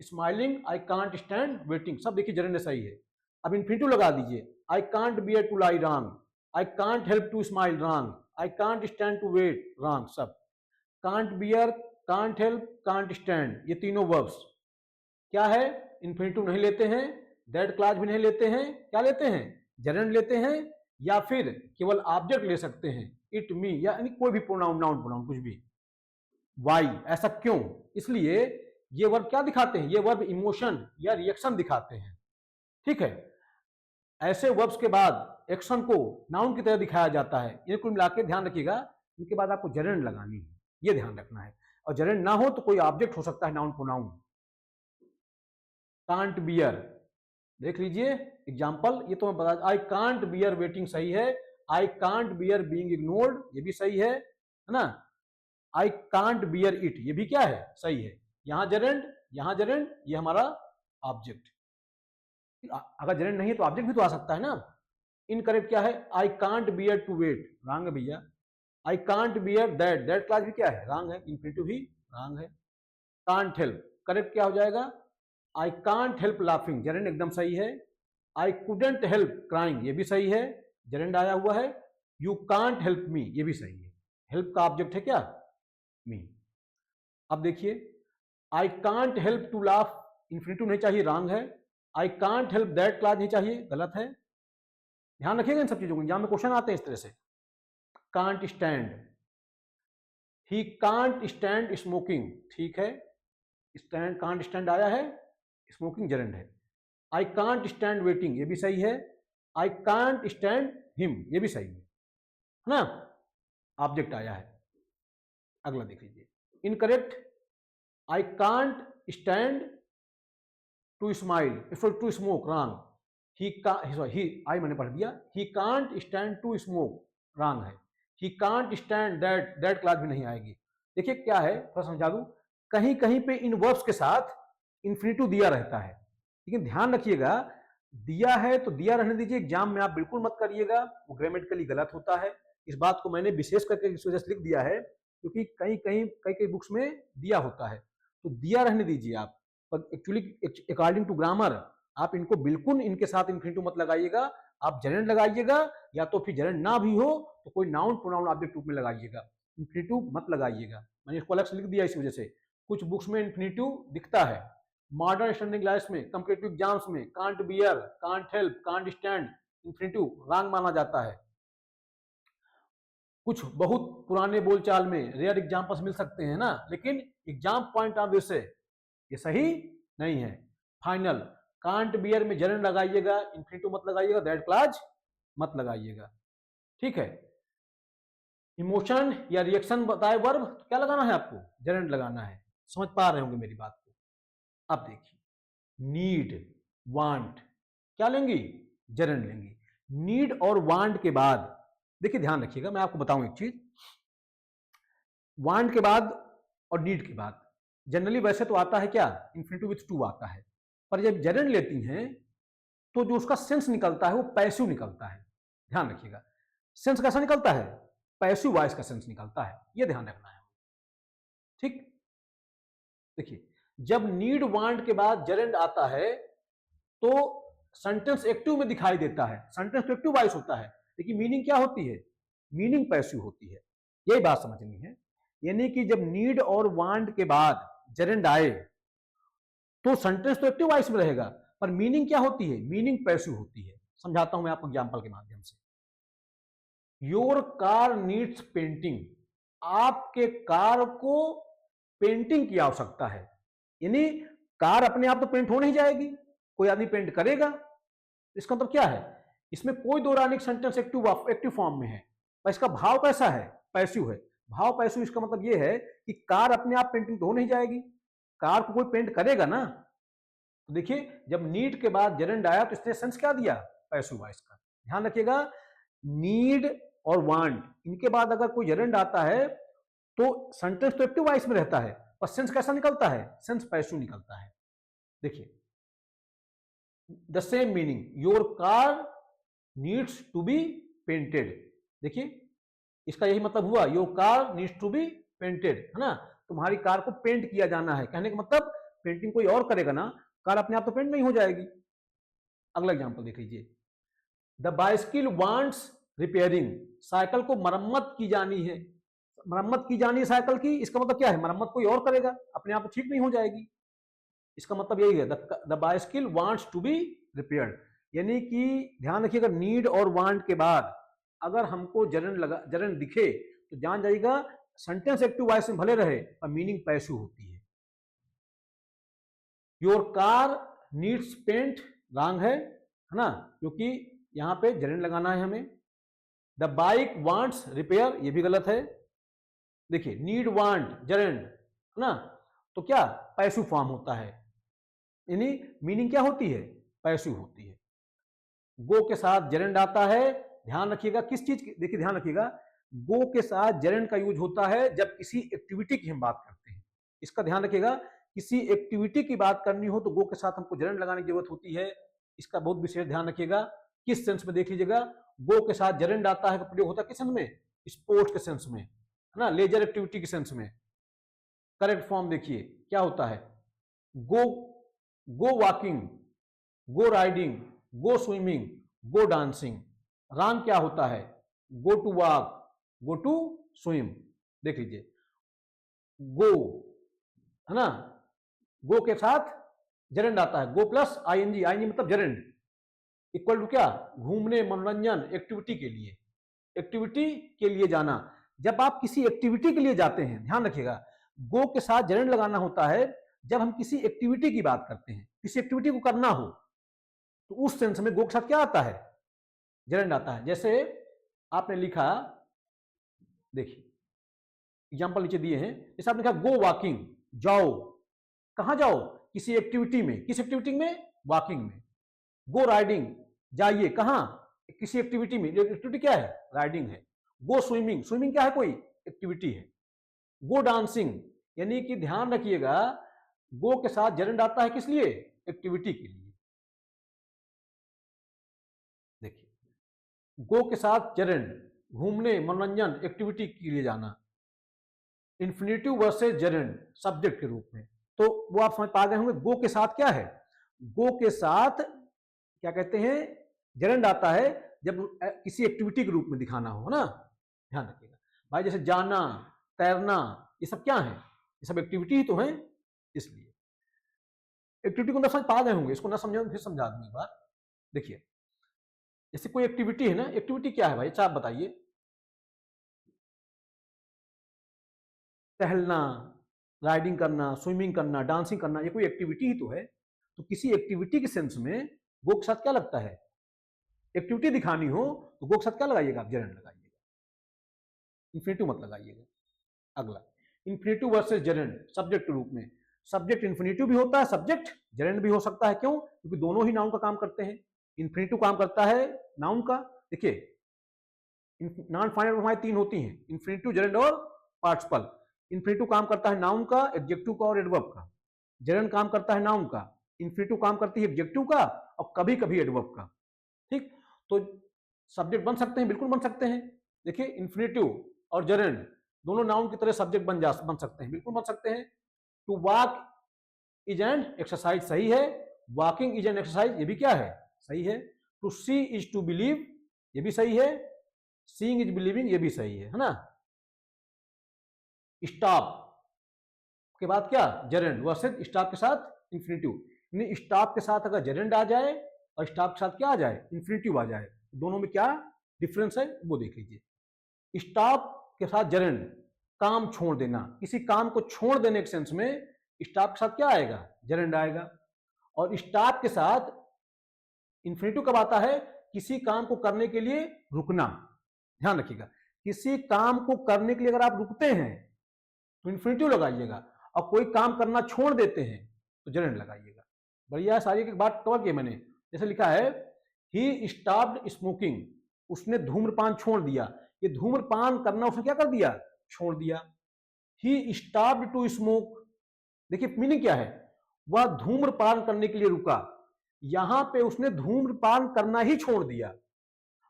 smiling, I can't stand waiting, सब देखिए जेरेंड सही है। अब इन्फिनिटिव लगा दीजिए। आई can't bear to lie, wrong. I can't help to smile, wrong. I can't stand to wait, wrong. सब can't beer, can't help, can't stand, ये तीनों वर्ब्स क्या है, इन्फिनिटिव नहीं लेते हैं, दैट क्लॉज भी नहीं लेते हैं, क्या लेते हैं, जेरेंड लेते हैं, या फिर केवल ऑब्जेक्ट ले सकते हैं, इट, मी, या कोई भी प्रोनाउन, नाउन प्रोनाउन, कुछ भी। वाई, ऐसा क्यों, इसलिए ये वर्ब क्या दिखाते हैं, ये वर्ब इमोशन या रिएक्शन दिखाते हैं। ठीक है, ऐसे वर्ब्स के बाद एक्शन को नाउन की तरह दिखाया जाता है। ये कुल मिला के ध्यान रखिएगा, इनके बाद आपको जेरेंड लगानी है, ये ध्यान रखना है। और जेरेंड ना हो तो कोई ऑब्जेक्ट हो सकता है, नाउन प्रोनाउन। कांट बियर, देख लीजिए एग्जाम्पल, ये तो मैं बता, आई कांट बियर वेटिंग सही है। I can't bear being ignored, ये भी सही है ना। आई कांट बियर इट, ये भी क्या है, सही है। यहां जेरेंड, यहां जेरेंड, ये हमारा ऑब्जेक्ट। अगर जेरेंड नहीं है तो ऑब्जेक्ट भी तो आ सकता है ना। इनकरेक्ट क्या है, I can't bear to wait, wrong है भैया। I can't bear that, that class भी क्या है, रॉन्ग है। इन्फिनिटिव भी रॉन्ग है। कांट हेल्प, करेक्ट क्या हो जाएगा, I can't help laughing, gerund एकदम सही है। आई कुडेंट हेल्प क्राइंग, ये भी सही है, जेरेंड आया हुआ है। यू कांट हेल्प मी, ये भी सही है, हेल्प का ऑब्जेक्ट है क्या, मी। अब देखिए I can't help to laugh, infinitive नहीं चाहिए, रॉन्ग है। I can't help that class नहीं चाहिए, गलत है। ध्यान रखिएगा इन सब चीजों को, एग्जाम में क्वेश्चन आते हैं इस तरह से। Can't stand, he can't stand smoking, ठीक है, स्टैंड, कांट स्टैंड आया है, स्मोकिंग जेरेंड है। आई कांट स्टैंड वेटिंग, ये भी सही है। आई कांट स्टैंड हिम, ये भी सही है ना, ऑब्जेक्ट आया है। अगला देख लीजिए, incorrect, I can't stand to smile, to smoke, wrong. He I मैंने पढ़ दिया, he can't stand to smoke, wrong है। He can't stand that, that class भी नहीं आएगी। देखिए क्या है, थोड़ा समझा दूं, कहीं कहीं पे इन वर्ब्स के साथ इन्फिनिटिव दिया रहता है, लेकिन ध्यान रखिएगा, दिया है तो दिया रहने दीजिए, एग्जाम में आप बिल्कुल मत करिएगा, वो ग्रामेटिकली गलत होता है। इस बात को मैंने विशेष करके इस वजह से लिख दिया है क्योंकि कई कई बुक्स में दिया होता है, तो दिया रहने दीजिए आप। पर एक्चुअली अकॉर्डिंग टू ग्रामर आप इनको बिल्कुल इनके साथ इन्फिनिटिव मत लगाइएगा, आप जेरेंट लगाइएगा, या तो फिर जेरेंट ना भी हो तो कोई नाउन प्रोनाउन ऑब्जेक्ट रूप में लगाइएगा, इन्फिनिटिव मत लगाइएगा। मैंने इसको अलग से लिख दिया इस वजह से, कुछ बुक्स में इन्फिनिटिव दिखता है, मॉडर्न स्टैंडिंग लाइफ में, कॉम्पिटिटिव एग्जाम्स में can't beer, can't help, can't stand infinitive wrong माना जाता है। कुछ बहुत पुराने बोलचाल में रेयर एग्जाम्पल्स मिल सकते हैं ना, लेकिन एग्जाम पॉइंट ऑफ व्यू से ये सही नहीं है। फाइनल, कांट बियर में जेरेंट लगाइएगा, इन्फिनिटिव मत लगाइएगा, दैट क्लॉज मत लगाइएगा, ठीक है। इमोशन या रिएक्शन बताए वर्ब, तो क्या लगाना है आपको? जेरेंट लगाना है। समझ पा रहे होंगे मेरी बात को। अब देखिए, नीड, वांट, क्या लेंगी? जेरेंट लेंगी। नीड और वांट के बाद देखिए, ध्यान रखिएगा, मैं आपको बताऊं एक चीज, वांट के बाद और नीड के बाद जनरली वैसे तो आता है क्या? इन्फिनिटिव विथ टू आता है, पर जब जेरेंट लेती हैं तो जो उसका सेंस निकलता है वो पैसिव निकलता है। ध्यान रखिएगा, सेंस कैसा निकलता है? पैसिव वॉइस का सेंस निकलता है, ये ध्यान रखना है, ठीक। देखिए, जब नीड वांट के बाद जेरेंट आता है तो सेंटेंस एक्टिव में दिखाई देता है, सेंटेंस तो एक्टिव वॉइस होता है, लेकिन मीनिंग क्या होती है? मीनिंग पैसिव होती है, यही बात समझनी है। यानी कि जब नीड और वांट के बाद जेरेंट आए तो सेंटेंस तो एक्टिव वॉइस में रहेगा, पर मीनिंग क्या होती है? मीनिंग पैसिव होती है। समझाता हूं मैं आपको एग्जांपल के माध्यम से। योर कार नीड्स पेंटिंग, आपके कार को पेंटिंग की आवश्यकता है। यानी कार अपने आप तो पेंट हो नहीं जाएगी, कोई आदमी पेंट करेगा। इसका मतलब क्या है? इसमें कोई दो रानी सेंटेंस एक्टिव फॉर्म में है, पर इसका भाव कैसा है? पैसिव है। भाव पैसिव, इसका मतलब यह है कि कार अपने आप पेंटिंग तो हो नहीं जाएगी, कार को कोई पेंट करेगा ना। तो देखिए, जब नीड के बाद जेरेंट आया तो इसने सेंस क्या दिया? पैसिव वॉइस का। ध्यान रखिएगा, नीड और वांट, इनके बाद अगर कोई जेरेंट आता है तो सेंटेंस तो एक्टिव वॉइस में रहता है, पर सेंस कैसा निकलता है? सेंस पैसिव निकलता है। देखिए, the same meaning, your car needs to be painted. देखिए, इसका यही मतलब हुआ, your car needs to be painted, है ना। तुम्हारी कार को पेंट किया जाना है, कहने का मतलब पेंटिंग कोई और करेगा ना, कार अपने आप तो पेंट नहीं हो जाएगी। अगला एग्जांपल देख लीजिए, the bicycle wants repairing, cycle को मरम्मत की जानी है। मरम्मत की जानी है साइकिल की, इसका मतलब क्या है? मरम्मत कोई और करेगा, अपने आप तो ठीक नहीं हो जाएगी। इसका मतलब यही है, the bicycle wants to be repaired. यानी कि ध्यान रखिएगा, नीड और वांट के बाद अगर हमको जेरेंट दिखे तो जान जाइएगा सेंटेंस एक्टिव वॉइस में भले रहे पर मीनिंग पैसिव होती है। Your car needs paint wrong है ना, क्योंकि यहां पे जेरेंट लगाना है हमें। द बाइक वांट्स रिपेयर, ये भी गलत है। देखिए, नीड वांट जेरेंट, है ना, तो क्या? पैसिव फॉर्म होता है, यानी मीनिंग क्या होती है? पैसिव होती है। गो के साथ जेरेंट आता है, ध्यान रखिएगा किस चीज की, देखिए ध्यान रखिएगा, गो के साथ जेरेंट का यूज होता है जब किसी एक्टिविटी की हम बात करते हैं। इसका ध्यान रखिएगा, किसी एक्टिविटी की बात करनी हो तो गो के साथ हमको जेरेंट लगाने की जरूरत होती है। इसका बहुत विशेष ध्यान रखिएगा। किस सेंस में? देख लीजिएगा, गो के साथ जेरेंट आता है, प्रयोग होता है किस सेंस में? स्पोर्ट्स के सेंस में, है ना, लेजर एक्टिविटी के सेंस में। करेक्ट फॉर्म देखिए क्या होता है, go, go walking, go riding, go swimming, go dancing. Wrong क्या होता है? Go to walk, go to swim. देख लीजिए, गो, है ना, गो के साथ जेरेंट आता है, गो प्लस आईएनजी, आईएनजी मतलब जेरेंट, इक्वल टू क्या? घूमने, मनोरंजन, एक्टिविटी के लिए, एक्टिविटी के लिए जाना। जब आप किसी एक्टिविटी के लिए जाते हैं, ध्यान रखिएगा, गो के साथ जेरेंट लगाना होता है जब हम किसी एक्टिविटी की बात करते हैं, किसी एक्टिविटी को करना हो तो उस सेंस में गो के साथ क्या आता है? जेरेंट आता है। जैसे आपने लिखा, देखिए एग्जांपल नीचे दिए हैं, जैसे आपने लिखा गो वॉकिंग, जाओ, कहां जाओ? किसी एक्टिविटी में, किस एक्टिविटी में? वॉकिंग में। गो राइडिंग, जाइए, कहां? किसी एक्टिविटी में, एक्टिविटी क्या है? राइडिंग है। गो स्विमिंग, स्विमिंग क्या है? कोई एक्टिविटी है। गो डांसिंग, यानी कि ध्यान रखिएगा, गो के साथ जेरेंट आता है किस लिए? एक्टिविटी के लिए। देखिए, गो के साथ जेरेंट, घूमने, मनोरंजन, एक्टिविटी के लिए जाना। इन्फिनिटिव वर्सेस जेरेंट सब्जेक्ट के रूप में, तो वो आप समझ पा गए होंगे। गो के साथ क्या है, गो के साथ क्या कहते हैं, जेरेंड आता है जब किसी एक्टिविटी के रूप में दिखाना हो ना, ध्यान रखिएगा भाई। जैसे जाना, तैरना, ये सब क्या है, ये सब एक्टिविटी ही तो है। इसलिए एक्टिविटी को ना समझ पा गए होंगे, इसको ना समझे फिर समझा दूंगी एक बार। देखिए जैसे कोई एक्टिविटी है ना, एक्टिविटी क्या है भाई, अच्छा आप बताइए। टहलना, राइडिंग करना, स्विमिंग करना, डांसिंग करना, ये कोई एक्टिविटी ही तो है। तो किसी एक्टिविटी के सेंस में गो के साथ क्या लगता है, एक्टिविटी दिखानी हो तो गो के साथ क्या लगाइएगा आप, जेरेंड लगाइएगा, इंफिनिटिव मत लगाइएगा। अगला इंफिनिटिव वर्सेस जेरेंड सब्जेक्ट के रूप में। सब्जेक्ट इंफिनिटिव भी होता है, सब्जेक्ट जेरेंड भी हो सकता है। क्यों, क्योंकि दोनों ही नाउन का काम करते हैं। इंफिनिटिव काम करता है नाउन का, देखिए नॉन फाइनल हमारी तीन होती हैं, इंफिनिटिव, जेरेंड और पार्टिसिपल। इंफिनिटिव काम करता है नाउन का, एडजेक्टिव का और एडवर्ब का। जेरेंड काम करता है नाउन का, इंफिनिटिव काम करती है एडजेक्टिव का और कभी कभी एडवर्ब का। ठीक, तो सब्जेक्ट बन सकते हैं, बिल्कुल बन सकते हैं। देखिए इंफिनिटिव और जेरेंड दोनों नाउन की तरह सब्जेक्ट बन सकते हैं, बिल्कुल बन सकते हैं। To walk is an exercise, सही है। वॉकिंग इज एन एक्सरसाइज, ये भी क्या है, सही है। To see is to believe, ये भी सही है। सीइंग इज बिलीविंग, ये भी सही है ना। स्टॉप के बाद क्या, जेरेंड वर्सेस स्टॉप के साथ इंफिनिटिव। स्टॉप के साथ अगर जेरेंड आ जाए और स्टॉप के साथ क्या आ जाए, इंफिनिटिव आ जाए, दोनों में क्या डिफरेंस है वो देख लीजिए। स्टॉप के साथ जेरेंड, काम छोड़ देना, किसी काम को छोड़ देने के सेंस में स्टॉप के साथ क्या आएगा, जेरेंड आएगा। और स्टॉप के साथ इंफिनिटिव कब आता है, किसी काम को करने के लिए रुकना। ध्यान रखिएगा, किसी काम को करने के लिए अगर आप रुकते हैं तो इंफिनिटिव लगाइएगा, और कोई काम करना छोड़ देते हैं तो जेरेंड लगाइएगा। बढ़िया, सारी एक बात कवर की मैंने। जैसे लिखा है ही स्टॉप्ड स्मोकिंग, उसने धूम्रपान छोड़ दिया। ये धूम्रपान करना उसने क्या कर दिया, छोड़ दिया। ही स्टॉप्ड टू स्मोक, देखिए मीनिंग क्या है, वह धूम्रपान करने के लिए रुका। यहां पे उसने धूम्रपान करना ही छोड़ दिया,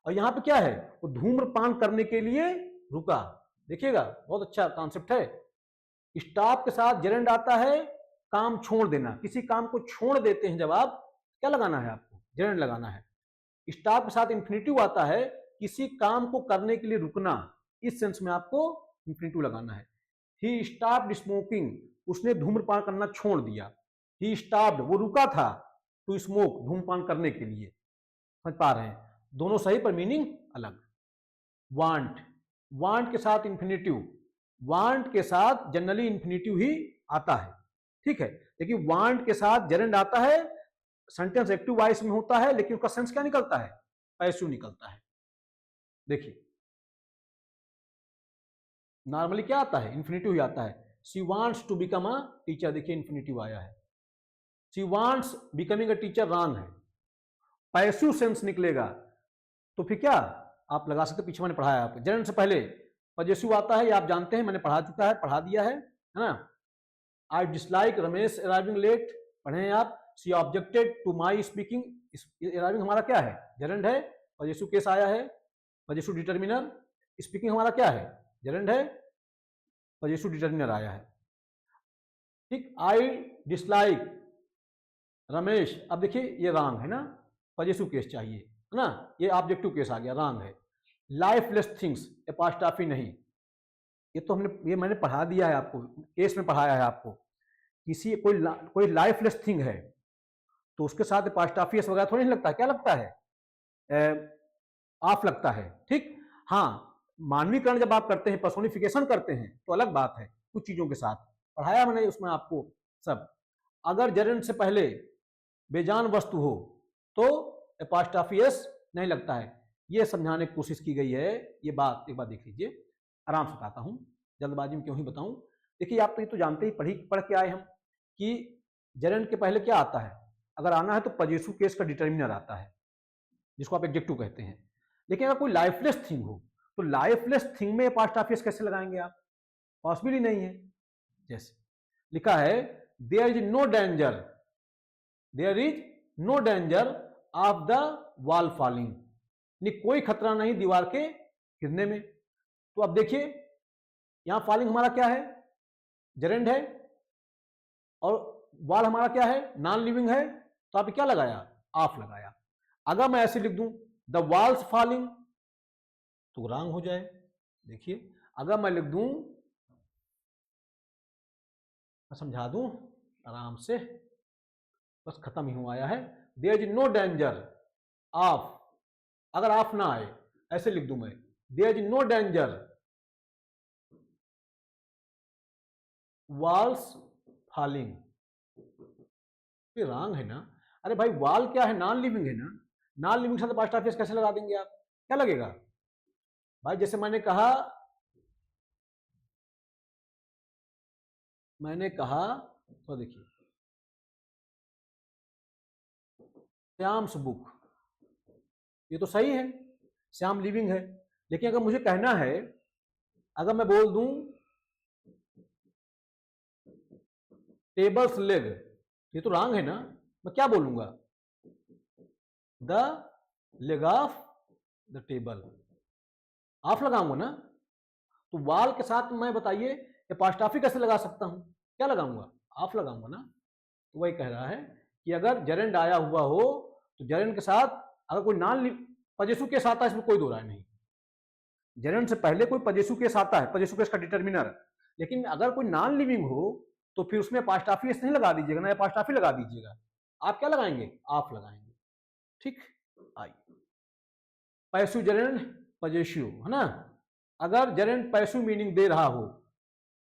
और यहां पे क्या है, वो धूम्रपान करने के लिए रुका। देखिएगा बहुत अच्छा कॉन्सेप्ट है। स्टॉप के साथ जेरेंड आता है, काम छोड़ देना, किसी काम को छोड़ देते हैं जब आप, क्या लगाना है आपको, जेरेंड लगाना है। स्टॉप के साथ इंफिनिटिव आता है, किसी काम को करने के लिए रुकना, इस सेंस में आपको इंफिनिटिव लगाना है। ही स्टॉप्ड स्मोकिंग, उसने धूम्रपान करना छोड़ दिया। ही स्टॉप्ड, वो रुका था, टू स्मोक, धूम्रपान करने के लिए। समझ पा रहे हैं, दोनों सही पर मीनिंग अलग। वांट, वांट के साथ इंफिनिटिव, वांट के साथ जनरली इंफिनिटिव ही आता है, ठीक है। लेकिन वांट के साथ जेरेंड आता है, सेंटेंस एक्टिव वॉइस में होता है, लेकिन उसका सेंस क्या निकलता है, पैसिव निकलता है। देखिए नॉर्मली क्या आता है, इंफिनिटिव ही आता है। She wants to become a teacher, देखिए इंफिनिटिव आया है। She wants becoming a teacher wrong है, पैसिव सेंस निकलेगा। तो फिर क्या आप लगा सकते, पीछे मैंने पढ़ाया आपको, जेरेंड से पहले पजेसिव आता है, ये आप जानते हैं, मैंने पढ़ा चुका है, पढ़ा दिया है ना। I dislike Ramesh arriving late, पढ़े हैं आप। She objected to my speaking, arriving हमारा क्या है, जेरेंड है। पजेसिव केस आया है, पजेसिव डिटर्मिनर। स्पीकिंग हमारा क्या है, जेरेंड है, पजेसिव डिटर्मिनर आया है। ठीक, आई डिसलाइक रमेश, अब देखिए ये रॉन्ग है ना, पजेसिव केस चाहिए है ना, ये ऑब्जेक्टिव केस आ गया, रॉन्ग है। लाइफलेस थिंग्स, एपॉस्ट्रॉफी नहीं, ये तो हमने, ये मैंने पढ़ा दिया है आपको, केस में पढ़ाया है आपको। किसी कोई लाइफलेस थिंग है तो उसके साथ एपॉस्ट्रॉफी एस वगैरह थोड़ी नहीं लगता है, क्या लगता है, ऑफ लगता है। ठीक, हाँ मानवीकरण जब आप करते हैं, पर्सोनिफिकेशन करते हैं तो अलग बात है, कुछ चीजों के साथ पढ़ाया मैंने उसमें आपको सब। अगर जेरेंड से पहले बेजान वस्तु हो तो एपॉस्ट्रॉफी एस नहीं लगता है, ये समझाने की कोशिश की गई है। ये बात एक बार देख लीजिए, आराम से बताता हूं, जल्दबाजी में क्यों ही बताऊं। देखिए आप तो ये तो जानते ही, पढ़ के आए हम कि जेरेंड के पहले क्या आता है, अगर आना है तो पजेसिव केस का डिटर्मिनर आता है, जिसको आप एडजेक्टिव कहते हैं। लेकिन अगर कोई लाइफलेस थिंग हो तो लाइफलेस थिंग में एपॉस्ट्रॉफी एस कैसे लगाएंगे आप, पॉसिबल ही नहीं है। जैसे लिखा है there is no danger, there is no danger of the wall falling, कोई खतरा नहीं दीवार के गिरने में। तो अब देखिए यहां फॉलिंग हमारा क्या है, जेरेंड है, और वाल हमारा क्या है, नॉन लिविंग है, तो आप क्या लगाया, ऑफ लगाया। अगर मैं ऐसे लिख दूं द वॉल्स फॉलिंग, तो रॉन्ग हो जाए। देखिए अगर मैं लिख दूं, मैं समझा दूं आराम से, बस खत्म ही हुआ आया है, there is no danger of, अगर ऑफ ना आए ऐसे लिख दूं मैं, there is no danger walls falling, ये रॉन्ग है ना। अरे भाई वॉल क्या है, नॉन लिविंग है ना, नॉन लिविंग के साथ अपोस्ट्रोफी कैसे लगा देंगे आप, क्या लगेगा भाई। जैसे मैंने कहा तो देखिए श्याम्स बुक, ये तो सही है, श्याम लिविंग है, लेकिन अगर मुझे कहना है, अगर मैं बोल दूं टेबल्स लेग, ये तो रॉन्ग है ना, मैं क्या बोलूंगा, the leg of the table, of लगाऊंगा ना। तो वाल के साथ मैं बताइए एपॉस्ट्रोफी कैसे लगा सकता हूं, क्या लगाऊंगा, ऑफ लगाऊंगा ना। तो वही कह रहा है कि अगर जेरेंड आया हुआ हो तो जेरेंड के साथ अगर कोई नॉन पजेसिव केस आता है, इसमें कोई दो राय नहीं, जेरेंड से पहले कोई पजेसिव केस आता है, पजेसिव केस का डिटर्मिनर, लेकिन अगर कोई नॉन लिविंग हो तो फिर उसमें एपॉस्ट्रोफी नहीं लगा दीजिएगा ना, एपॉस्ट्रोफी लगा दीजिएगा, आप क्या लगाएंगे, ऑफ लगाएंगे। ठीक, आइए पैसिव जेरेंड पजेसिव है ना, अगर जेरेंड पैसिव मीनिंग दे रहा हो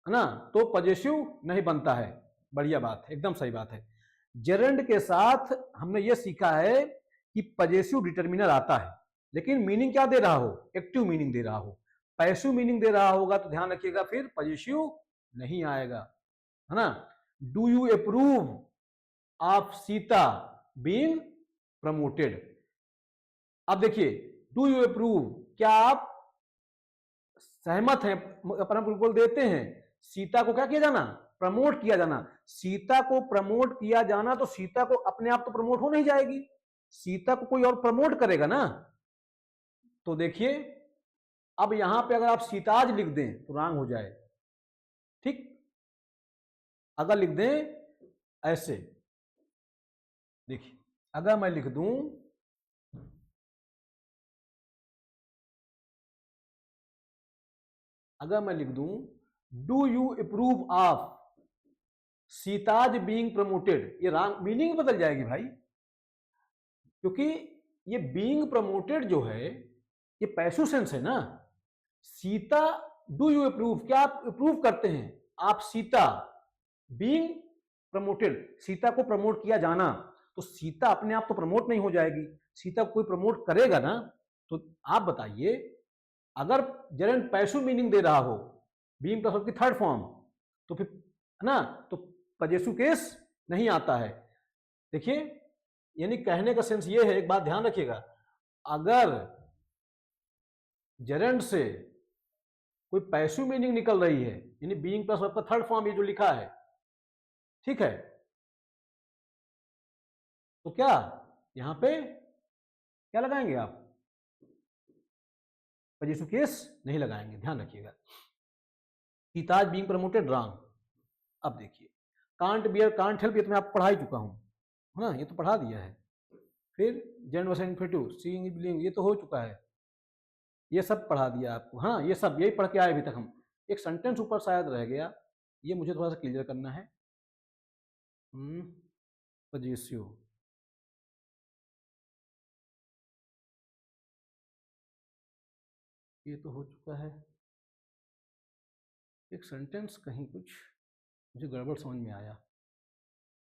है ना, तो पजेसिव नहीं बनता है, बढ़िया बात है, एकदम सही बात है। जेरेंड के साथ हमने ये सीखा है कि पजेसिव डिटर्मिनर आता है, लेकिन मीनिंग क्या दे रहा हो, एक्टिव मीनिंग दे रहा हो। पैसिव मीनिंग दे रहा होगा तो ध्यान रखिएगा फिर पजेसिव नहीं आएगा, है ना। Do you approve of Sita being promoted, अब देखिए डू यू अप्रूव, क्या आप सहमत हैं, परम गुरुकुल देते हैं सीता को क्या किया जाना, प्रमोट किया जाना। सीता को प्रमोट किया जाना, तो सीता को अपने आप तो प्रमोट हो नहीं जाएगी, सीता को कोई और प्रमोट करेगा ना। तो देखिए अब यहां पे अगर आप सीताज लिख दें तो रॉन्ग हो जाए, ठीक। अगर लिख दें ऐसे, देखिए अगर मैं लिख दूं do you approve of Sita's being promoted, ये रॉन्ग, मीनिंग बदल जाएगी भाई, क्योंकि ये बीइंग प्रमोटेड जो है ये पैसिव सेंस है ना। सीता, डू यू अप्रूव, क्या आप अप्रूव करते हैं, आप सीता बीइंग प्रमोटेड, सीता को प्रमोट किया जाना, तो सीता अपने आप तो प्रमोट नहीं हो जाएगी, सीता को कोई प्रमोट करेगा ना। तो आप बताइए अगर जेरेंड पैसिव मीनिंग दे रहा हो, बीइंग प्लस की थर्ड फॉर्म, तो फिर है ना, तो पजेसिव केस नहीं आता है। देखिए यानी कहने का सेंस ये है, एक बात ध्यान रखिएगा, अगर जेरेंड से कोई पैसिव मीनिंग निकल रही है, यानी बीइंग प्लस आपका थर्ड फॉर्म ये जो लिखा है, ठीक है, तो क्या यहां पे क्या लगाएंगे आप, पजेसिव केस नहीं लगाएंगे, ध्यान रखिएगा। Sita's being promoted wrong. अब देखिए कांट बियर कांट हेल्प, ये तो मैं आपको पढ़ा ही चुका हूं, है ना, ये तो पढ़ा दिया है। फिर gen versus infinitive, seeing is believing, ये तो हो चुका है, ये सब पढ़ा दिया आपको, हाँ ये सब यही पढ़ के आए अभी तक हम। एक सेंटेंस ऊपर शायद रह गया, ये मुझे थोड़ा सा क्लियर करना है। पजेसिव, ये तो हो चुका है। एक सेंटेंस कहीं कुछ मुझे गड़बड़ समझ में आया,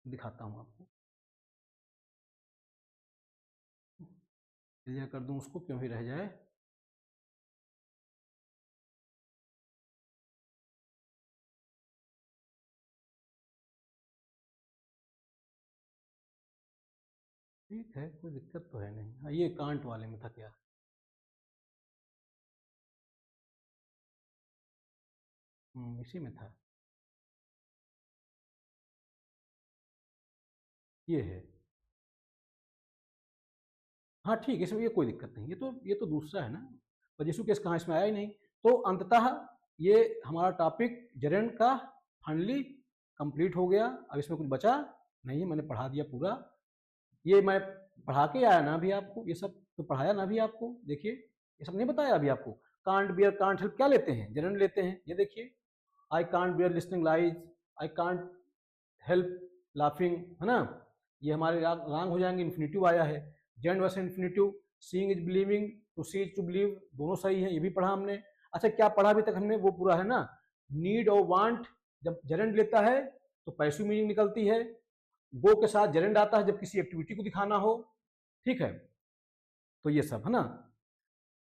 दिखाता हूँ आपको, क्लियर कर दूँ उसको, क्यों ही रह जाए। ठीक है, कोई दिक्कत तो है नहीं। हाँ ये कांट वाले में था क्या, इसी में था, ये है। हाँ ठीक है, इसमें ये कोई दिक्कत नहीं, ये तो दूसरा है ना, पजेसिव केस कहाँ इसमें आया ही नहीं। तो अंततः ये हमारा टॉपिक जेरेंड का फाइनली कंप्लीट हो गया। अब इसमें कुछ बचा नहीं है, मैंने पढ़ा दिया पूरा। ये मैं पढ़ा के आया ना अभी आपको, ये सब तो पढ़ाया ना अभी आपको। देखिए ये सब नहीं बताया अभी आपको। कांट बियर कांट हेल्प क्या लेते हैं, जेरेंड लेते हैं। ये देखिए I can't beer listening lies, I can't help laughing, है ना। ये हमारे रांग हो जाएंगे, इन्फिनेटिव आया है। Gerund versus infinitive, seeing is believing, to see is to believe, दोनों सही है, ये भी पढ़ा हमने। अच्छा क्या पढ़ा अभी तक हमने, वो पूरा है ना। नीड और वांट जब जेरेंड लेता है तो पैसिव मीनिंग निकलती है। गो के साथ जेरेंड आता है जब किसी एक्टिविटी को दिखाना हो, ठीक है। तो ये सब है ना,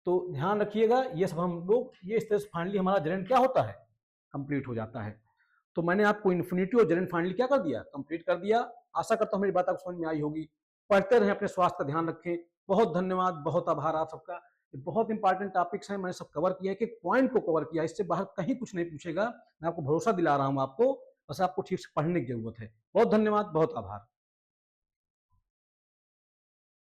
तो ध्यान रखिएगा ये सब हम लोग, ये इस तरह से फाइनली हमारा जेरेंड क्या होता है, कंप्लीट हो जाता है। तो मैंने आपको इन्फिनिटिव और जेरेंड फाइनली क्या कर दिया, कंप्लीट कर दिया। आशा करता हूँ मेरी बात आपको समझ में आई होगी। पढ़ते रहें, अपने स्वास्थ्य का ध्यान रखें। बहुत धन्यवाद, बहुत आभार आप सबका। ये बहुत इंपॉर्टेंट टॉपिक्स हैं, मैंने सब कवर किया है, कि पॉइंट को कवर किया, इससे बाहर कहीं कुछ नहीं पूछेगा। मैं आपको भरोसा दिला रहा हूँ आपको, बस आपको ठीक से पढ़ने की जरूरत है। बहुत धन्यवाद, बहुत आभार।